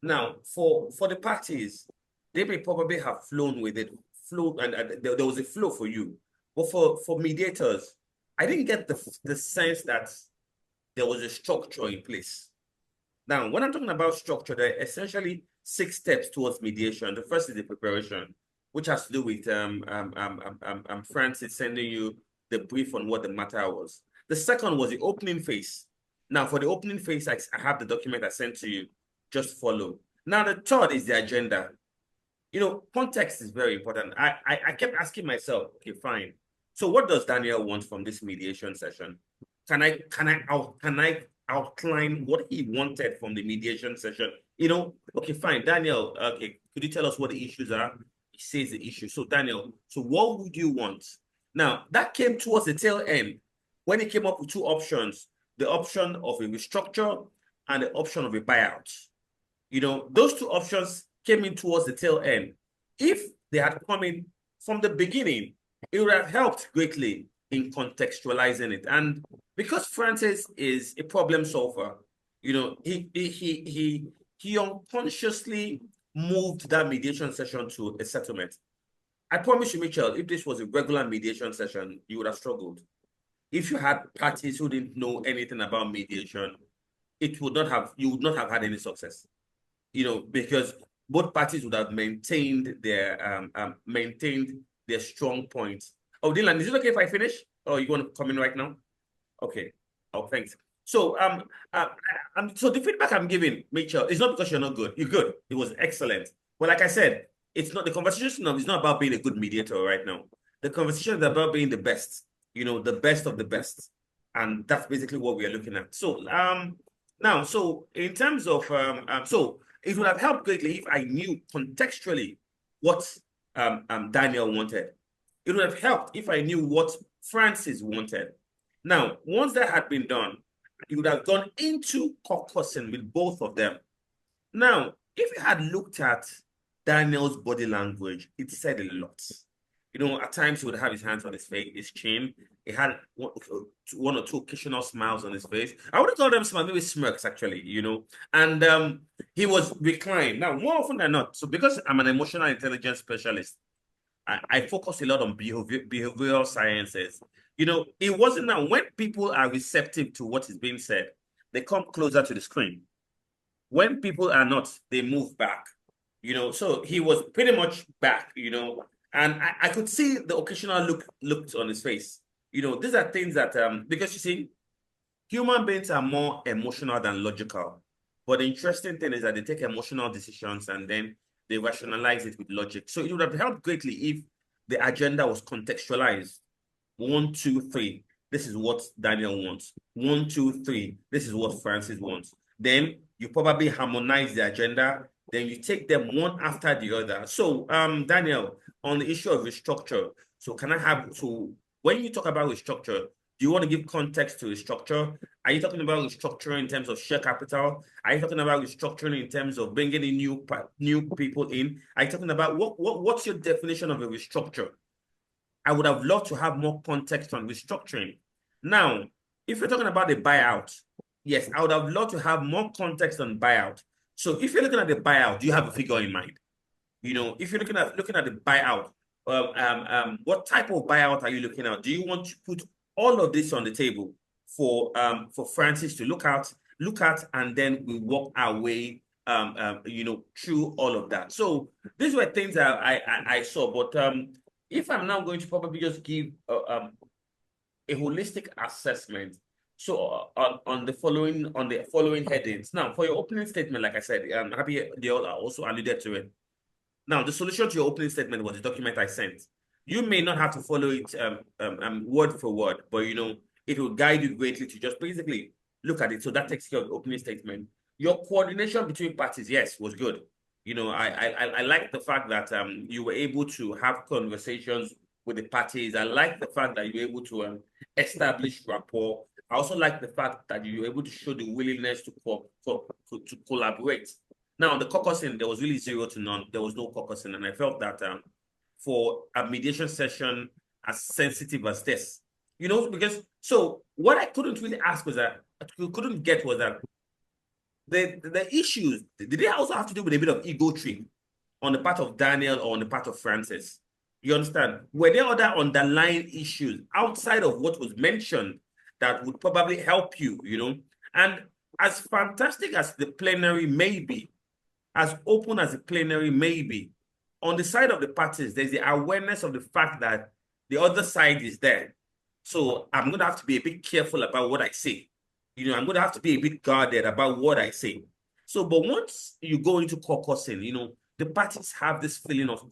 Speaker 6: now for the parties, they may probably have flown with it, and there was a flow for you. But for mediators, I didn't get the sense that there was a structure in place. Now, when I'm talking about structure, there are essentially 6 steps towards mediation. The first is the preparation, which has to do with Francis sending you the brief on what the matter was. The second was the opening phase. Now, for the opening phase, I have the document I sent to you. Just follow. Now, the third is the agenda. You know, context is very important. I kept asking myself, okay, fine. So what does Daniel want from this mediation session? Can I outline what he wanted from the mediation session? You know, okay, fine, Daniel, okay, could you tell us what the issues are? He says the issue. So Daniel, so what would you want? Now, that came towards the tail end when he came up with 2 options, the option of a restructure and the option of a buyout. You know, those 2 options came in towards the tail end. If they had come in from the beginning, it would have helped greatly in contextualizing it. And because Francis is a problem solver, you know, he unconsciously moved that mediation session to a settlement. I promise you, Mitchell, if this was a regular mediation session, you would have struggled. If you had parties who didn't know anything about mediation, you would not have had any success. You know, because both parties would have maintained their strong points. Oh, Dylan, is it okay if I finish? Or you want to come in right now? Okay. Oh, thanks. So so the feedback I'm giving, Mitchell, is not because you're not good. You're good. It was excellent. But like I said, it's not the conversation is not about being a good mediator right now. The conversation is about being the best, you know, the best of the best. And that's basically what we are looking at. So now, so in terms of so it would have helped greatly if I knew contextually what Daniel wanted. It would have helped if I knew what Francis wanted. Now, once that had been done, you would have gone into caucusing with both of them. Now, if you had looked at Daniel's body language, it said a lot. You know, at times he would have his hands on his face, his chin. He had one or two occasional smiles on his face. I wouldn't call them smiles, maybe smirks actually, you know. And he was reclined. Now, more often than not, so because I'm an emotional intelligence specialist, I focus a lot on behavioral sciences. You know, it wasn't that when people are receptive to what is being said, they come closer to the screen. When people are not, they move back. You know, so he was pretty much back, you know, and I could see the occasional looked on his face. You know, these are things that because you see, human beings are more emotional than logical. But the interesting thing is that they take emotional decisions and then they rationalize it with logic. So it would have helped greatly if the agenda was contextualized. 1, 2, 3. This is what Daniel wants. 1, 2, 3. This is what Francis wants. Then you probably harmonize the agenda. Then you take them one after the other. So, Daniel, on the issue of restructure. So, can I have when you talk about restructure, do you want to give context to restructure? Are you talking about restructuring in terms of share capital? Are you talking about restructuring in terms of bringing in new people in? Are you talking about what's your definition of a restructure? I would have loved to have more context on restructuring. Now, if you're talking about the buyout, yes, I would have loved to have more context on buyout. So if you're looking at the buyout, do you have a figure in mind? You know, if you're looking at the buyout, what type of buyout are you looking at? Do you want to put all of this on the table for Francis to look at, and then we walk our way, you know, through all of that. So these were things that I saw, but if I'm now going to probably just give a holistic assessment, so on the following headings. Now, for your opening statement, like I said, I'm happy they all also alluded to it. Now, the solution to your opening statement was the document I sent. You may not have to follow it word for word, but you know it will guide you greatly to just basically look at it. So that takes care of the opening statement. Your coordination between parties, yes, was good. You know, I like the fact that you were able to have conversations with the parties. I like the fact that you were able to establish rapport. I also like the fact that you were able to show the willingness to collaborate. Now, the caucusing, there was really 0 to none. There was no caucusing. And I felt that for a mediation session as sensitive as this, you know, because so what I couldn't really ask was that, I couldn't get was that the issues, did they also have to do with a bit of ego trip on the part of Daniel or on the part of Francis? You understand? Were there other underlying issues outside of what was mentioned that would probably help you, you know? And as fantastic as the plenary may be, as open as the plenary may be, on the side of the parties, there's the awareness of the fact that the other side is there. So I'm going to have to be a bit careful about what I say. You know, I'm going to have to be a bit guarded about what I say. So, but once you go into caucusing, you know, the parties have this feeling of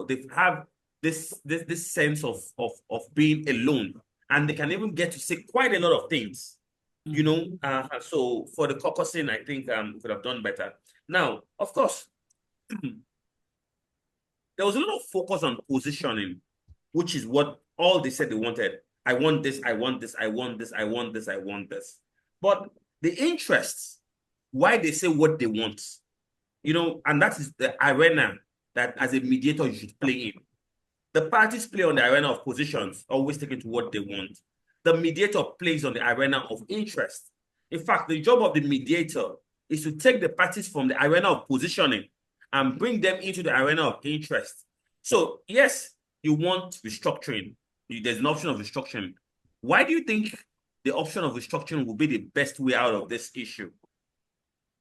Speaker 6: they have this sense of being alone, and they can even get to say quite a lot of things. You know, so for the caucusing, I think we could have done better. Now, of course, there was a lot of focus on positioning, which is what all they said they wanted. I want this, I want this, I want this, I want this, I want this. But the interests, why they say what they want, you know, and that is the arena that as a mediator you should play in. The parties play on the arena of positions, always taking to what they want. The mediator plays on the arena of interest. In fact, the job of the mediator is to take the parties from the arena of positioning and bring them into the arena of interest. So, yes, you want restructuring. There's an option of restructuring. Why do you think the option of restructuring will be the best way out of this issue?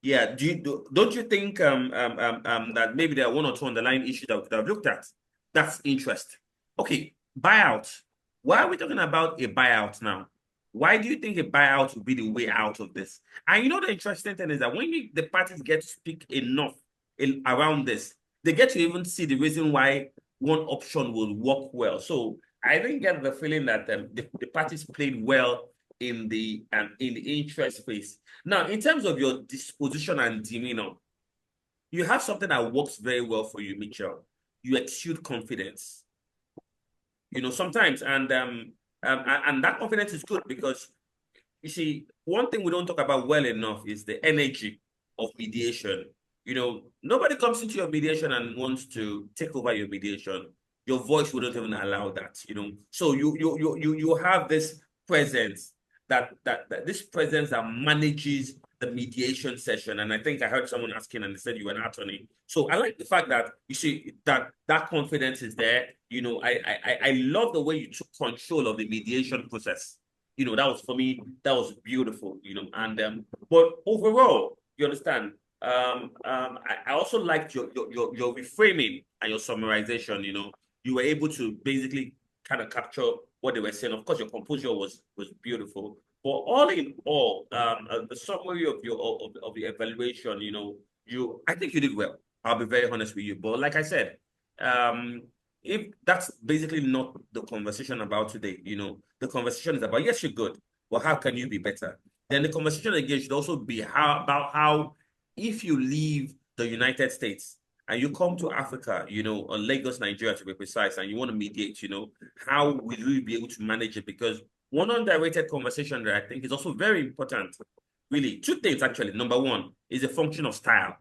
Speaker 6: Yeah, don't you think that maybe there are one or two underlying issues that we could have looked at? That's interest. Okay, buyout. Why are we talking about a buyout now? Why do you think a buyout will be the way out of this? And you know the interesting thing is that when the parties get to speak enough around this, they get to even see the reason why one option will work well. So I didn't get the feeling that the parties played well in the interest space. Now, in terms of your disposition and demeanor, you have something that works very well for you, Mitchell. You exude confidence. You know, sometimes, and that confidence is good because you see, one thing we don't talk about well enough is the energy of mediation. You know, nobody comes into your mediation and wants to take over your mediation. your voice wouldn't even allow that, you know. So you have this presence that this presence that manages the mediation session. And I think I heard someone asking and they said you were an attorney. So I like the fact that you see that confidence is there. You know, I love the way you took control of the mediation process. You know, that was for me, that was beautiful, you know. And but overall, you understand, I also liked your reframing and your summarization, you know. You were able to basically kind of capture what they were saying. Of course, your composure was beautiful. But all in all, the summary of of the evaluation, you know, I think you did well. I'll be very honest with you. But like I said, um, if that's basically not the conversation about today, you know, the conversation is about yes, you're good, but how can you be better? Then the conversation again should also be about how if you leave the United States and you come to Africa, you know, or Lagos, Nigeria to be precise, and you want to mediate, you know, how will you be able to manage it? Because one undirected conversation that I think is also very important. Really, two things actually. Number one is a function of style.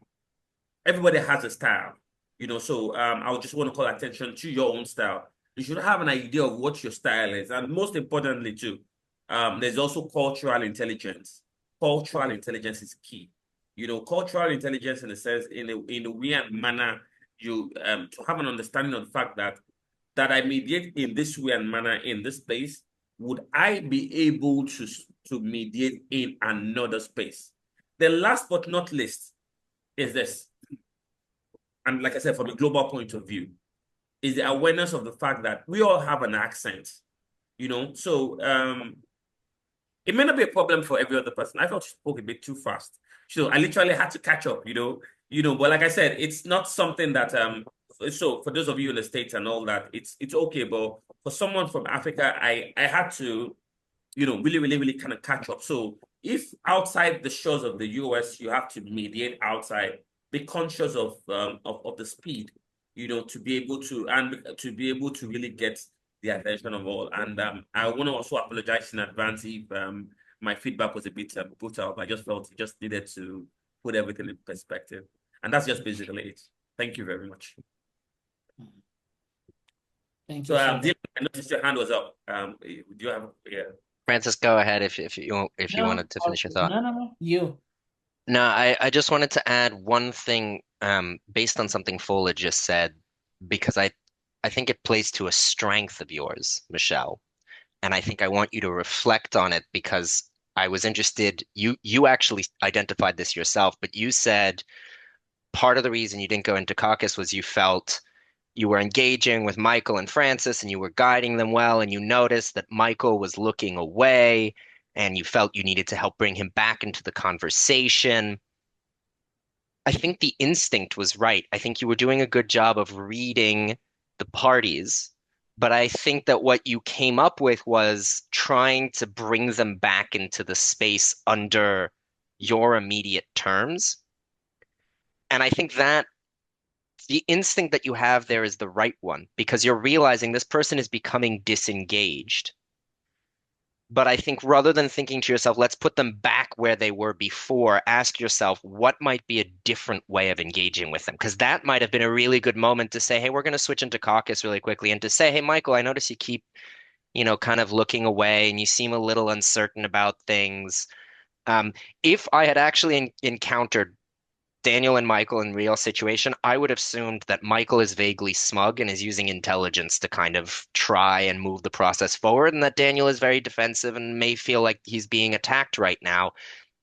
Speaker 6: Everybody has a style, you know. So I would just want to call attention to your own style. You should have an idea of what your style is, and most importantly, too, there's also cultural intelligence. Cultural intelligence is key. You know, cultural intelligence in a sense, in a weird manner, you to have an understanding of the fact that I mediate in this way and manner in this space, would I be able to mediate in another space? The last but not least is this, and like I said, from a global point of view, is the awareness of the fact that we all have an accent, you know. So it may not be a problem for every other person. I thought you spoke a bit too fast. So I literally had to catch up, you know, but like I said, it's not something that so for those of you in the States and all that, it's okay. But for someone from Africa, I had to, you know, really kind of catch up. So if outside the shores of the US, you have to mediate outside, be conscious of the speed, you know, to be able to really get the attention of all. And I want to also apologize in advance if my feedback was a bit brutal. I just felt it just needed to put everything in perspective. And that's just basically it. Thank you very much.
Speaker 3: Thank
Speaker 6: So
Speaker 3: you so much.
Speaker 6: Dylan, I noticed your hand was up. Do you have
Speaker 5: Francis, go ahead if you
Speaker 3: No,
Speaker 5: wanted to finish your thought.
Speaker 3: no, you.
Speaker 5: No, I just wanted to add one thing based on something Fola just said, because I think it plays to a strength of yours, Michelle. And I think I want you to reflect on it because I was interested. You actually identified this yourself, but you said part of the reason you didn't go into caucus was you felt you were engaging with Michael and Francis and you were guiding them well, and you noticed that Michael was looking away and you felt you needed to help bring him back into the conversation. I think the instinct was right. I think you were doing a good job of reading the parties, but I think that what you came up with was trying to bring them back into the space under your immediate terms. And I think that the instinct that you have there is the right one because you're realizing this person is becoming disengaged. But I think rather than thinking to yourself, let's put them back where they were before, ask yourself, what might be a different way of engaging with them? Because that might have been a really good moment to say, hey, we're going to switch into caucus really quickly and to say, hey, Michael, I notice you keep, kind of looking away and you seem a little uncertain about things. If I had actually encountered Daniel and Michael in real situation, I would have assumed that Michael is vaguely smug and is using intelligence to kind of try and move the process forward, and that Daniel is very defensive and may feel like he's being attacked right now.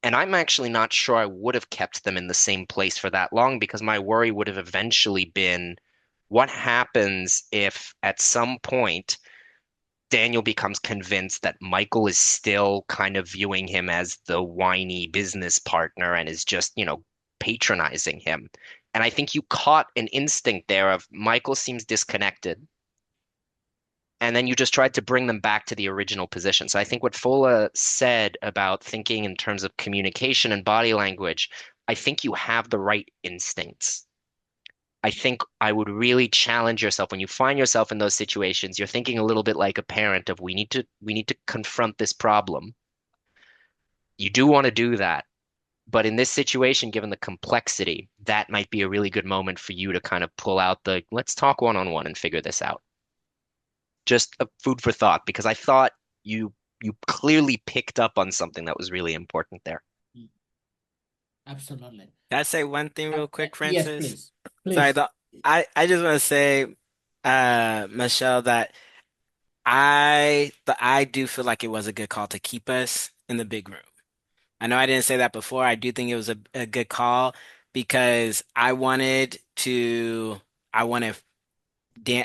Speaker 5: And I'm actually not sure I would have kept them in the same place for that long because my worry would have eventually been what happens if at some point Daniel becomes convinced that Michael is still kind of viewing him as the whiny business partner and is just, patronizing him. And I think you caught an instinct there of Michael seems disconnected. And then you just tried to bring them back to the original position. So I think what Fola said about thinking in terms of communication and body language, I think you have the right instincts. I think I would really challenge yourself when you find yourself in those situations. You're thinking a little bit like a parent of we need to confront this problem. You do want to do that. But in this situation, given the complexity, that might be a really good moment for you to kind of pull out the let's talk one-on-one and figure this out. just a food for thought because I thought you clearly picked up on something that was really important there.
Speaker 3: Mm, absolutely.
Speaker 2: Can I say one thing real quick,
Speaker 3: Yes,
Speaker 2: Francis?
Speaker 3: please.
Speaker 2: Sorry,
Speaker 3: Please.
Speaker 2: I just want to say, Michelle, that I do feel like it was a good call to keep us in the big room. I know I didn't say that before. I do think it was a good call because I wanted Dan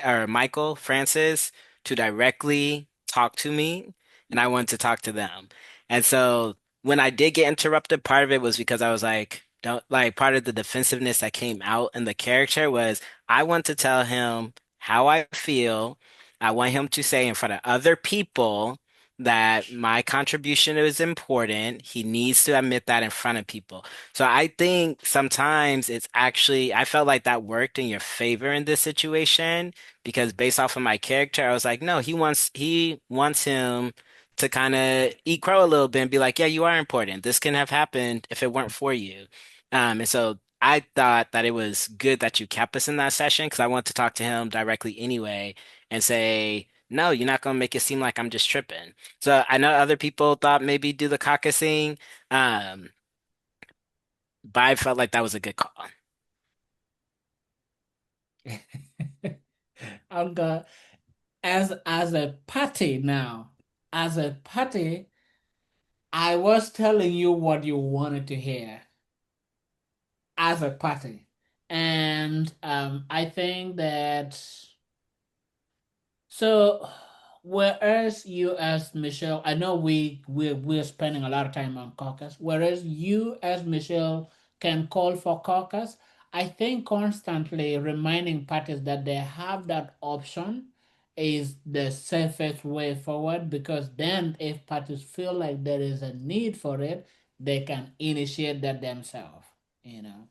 Speaker 2: or Michael Francis to directly talk to me, and I wanted to talk to them. And so when I did get interrupted, part of it was because I was like, don't like part of the defensiveness that came out in the character was I want to tell him how I feel. I want him to say in front of other people that my contribution is important. He needs to admit that in front of people. So I think sometimes it's actually, I felt like that worked in your favor in this situation because based off of my character, I was like, no, he wants him to kind of eat crow a little bit and be like, yeah, you are important. This couldn't have happened if it weren't for you. And so I thought that it was good that you kept us in that session because I want to talk to him directly anyway and say, no, you're not gonna make it seem like I'm just tripping. So I know other people thought maybe do the caucusing. Um, but I felt like that was a good call.
Speaker 3: I'm going as a party now. As a party, I was telling you what you wanted to hear as a party. And I think that so whereas you as Michelle, I know we're spending a lot of time on caucus, whereas you as Michelle can call for caucus, I think constantly reminding parties that they have that option is the safest way forward because then if parties feel like there is a need for it, they can initiate that themselves, you know.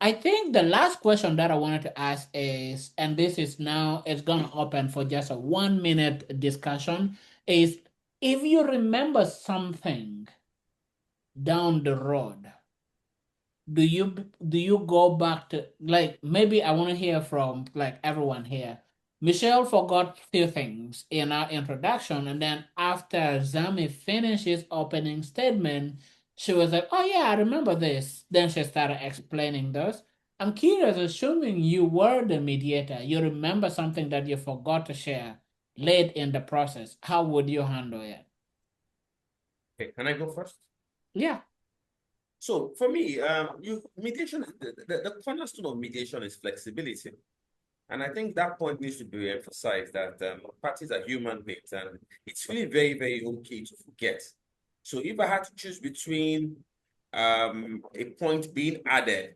Speaker 3: I think the last question that I wanted to ask is, and this is now, it's gonna open for just a 1 minute discussion, is if you remember something down the road, do you go back to like maybe I want to hear from like everyone here. Michelle forgot few things in our introduction, and then after Zami finished his opening statement, she was like, "Oh yeah, I remember this." Then she started explaining those. I'm curious, assuming you were the mediator, you remember something that you forgot to share late in the process. How would you handle it?
Speaker 6: Okay, can I go first?
Speaker 3: Yeah.
Speaker 6: So for me, you mediation, the cornerstone of mediation is flexibility. And I think that point needs to be emphasized that parties are human beings and it's really very, very okay to forget. So if I had to choose between a point being added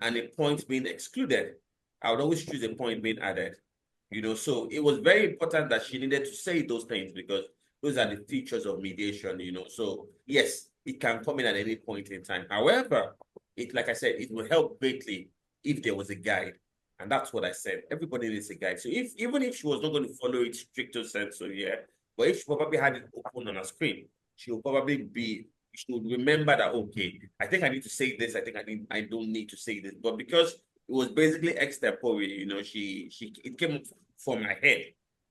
Speaker 6: and a point being excluded, I would always choose a point being added. So it was very important that she needed to say those things because those are the features of mediation. So yes, it can come in at any point in time. However, like I said, it will help greatly if there was a guide. And that's what I said. Everybody needs a guide. So even if she was not going to follow it stricto sensu, yeah, but if she probably had it open on her screen, she will probably she would remember that, okay, I think I need to say this. I think I don't need to say this. But because it was basically extempore, it came from my head.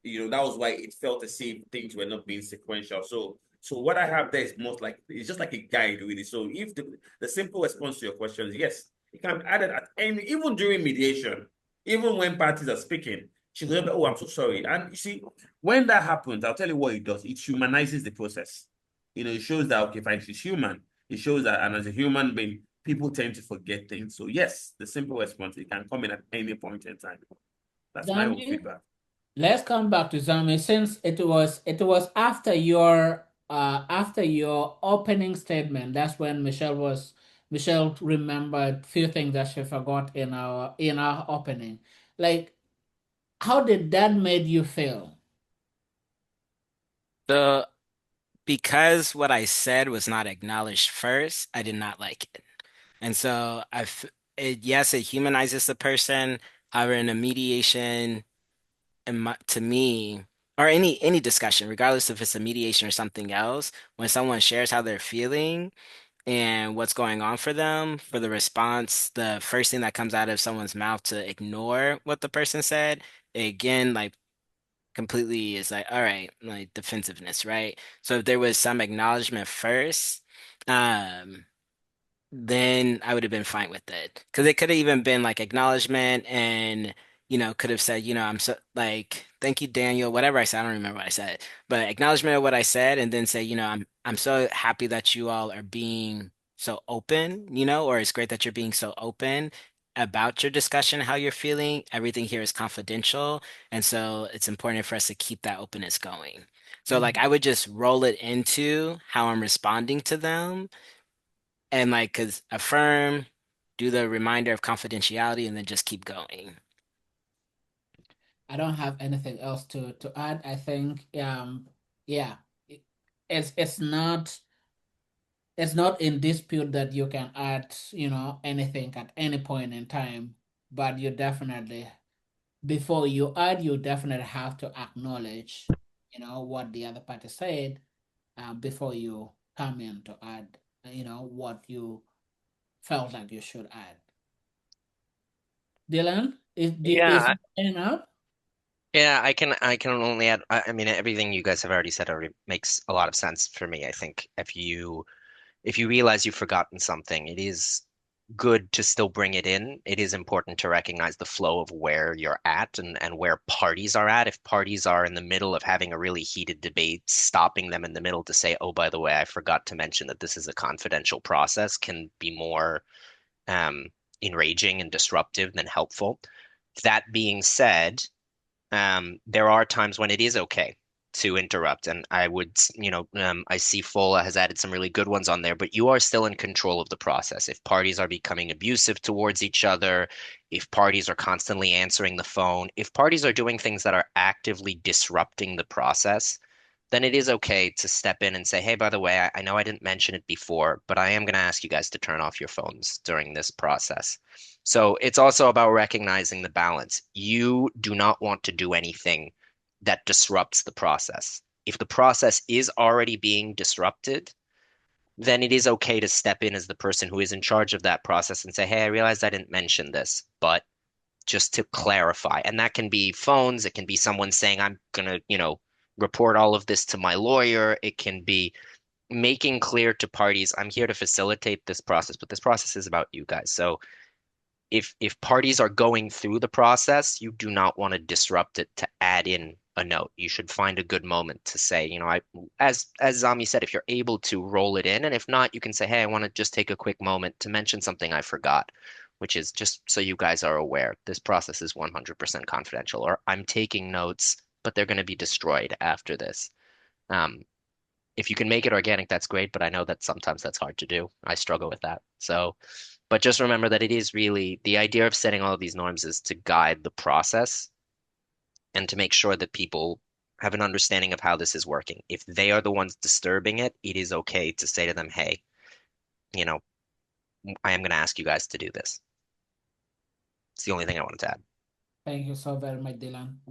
Speaker 6: That was why it felt as if things were not being sequential. So what I have there is most like it's just like a guide, really. So if the simple response to your question is yes, it can be added at any, even during mediation, even when parties are speaking, she goes, "Oh, I'm so sorry." And you see, when that happens, I'll tell you what it does. It humanizes the process. It shows that okay, fine, she's human. It shows that, and as a human being, people tend to forget things. So yes, the simple response, it can come in at any point in time. That's my own
Speaker 3: Zami?
Speaker 6: feedback.
Speaker 3: Let's come back to Zami since it was after your opening statement. That's when Michelle remembered few things that she forgot in our opening. Like, how did that made you feel?
Speaker 2: So because what I said was not acknowledged first, I did not like it. And so yes, it humanizes the person. However, in a mediation, to me, or any discussion, regardless if it's a mediation or something else, when someone shares how they're feeling and what's going on for them, for the response, the first thing that comes out of someone's mouth to ignore what the person said, again, like completely is like, all right, like defensiveness, right? So if there was some acknowledgement first, um, then I would have been fine with it. Because it could have even been like acknowledgement and, could have said, I'm so like, thank you, Daniel, whatever I said. I don't remember what I said, but acknowledgement of what I said and then say, I'm so happy that you all are being so open, or it's great that you're being so open about your discussion, how you're feeling. Everything here is confidential. And so it's important for us to keep that openness going. So like
Speaker 3: Mhm.
Speaker 2: I would just roll it into how I'm responding to them and like, cause affirm, do the reminder of confidentiality, and then just keep going.
Speaker 3: I don't have anything else to add. I think yeah, it- it's not in dispute that you can add, anything at any point in time, but you definitely before you add, you definitely have to acknowledge, what the other party said, before you come in to add, what you felt like you should add. Dylan, is
Speaker 5: Yeah,
Speaker 3: line up?
Speaker 5: yeah, I can only add. I mean, everything you guys have already said already makes a lot of sense for me. I think if you realize you've forgotten something, it is good to still bring it in. It is important to recognize the flow of where you're at and where parties are at. If parties are in the middle of having a really heated debate, stopping them in the middle to say, "Oh, by the way, I forgot to mention that this is a confidential process," can be more um, enraging and disruptive than helpful. That being said, there are times when it is okay to interrupt. And I would, I see Fola has added some really good ones on there, but you are still in control of the process. If parties are becoming abusive towards each other, if parties are constantly answering the phone, if parties are doing things that are actively disrupting the process, then it is okay to step in and say, hey, by the way, I know I didn't mention it before, but I am going to ask you guys to turn off your phones during this process. So it's also about recognizing the balance. You do not want to do anything that disrupts the process. If the process is already being disrupted, then it is okay to step in as the person who is in charge of that process and say, hey, I realized I didn't mention this, but just to clarify. And that can be phones, it can be someone saying, I'm gonna, report all of this to my lawyer. It can be making clear to parties, I'm here to facilitate this process, but this process is about you guys. So if parties are going through the process, you do not want to disrupt it to add in a note. You should find a good moment to say, I as Zami said, if you're able to roll it in, and if not, you can say, hey, I want to just take a quick moment to mention something I forgot, which is just so you guys are aware, this process is 100% confidential, or I'm taking notes, but they're going to be destroyed after this. Um, if you can make it organic, that's great, but I know that sometimes that's hard to do. I struggle with that. So, but just remember that it is really the idea of setting all of these norms is to guide the process and to make sure that people have an understanding of how this is working. If they are the ones disturbing it, it is okay to say to them, hey, you know, I am going to ask you guys to do this. It's the only thing I wanted to add.
Speaker 3: Thank you so very much, Dylan.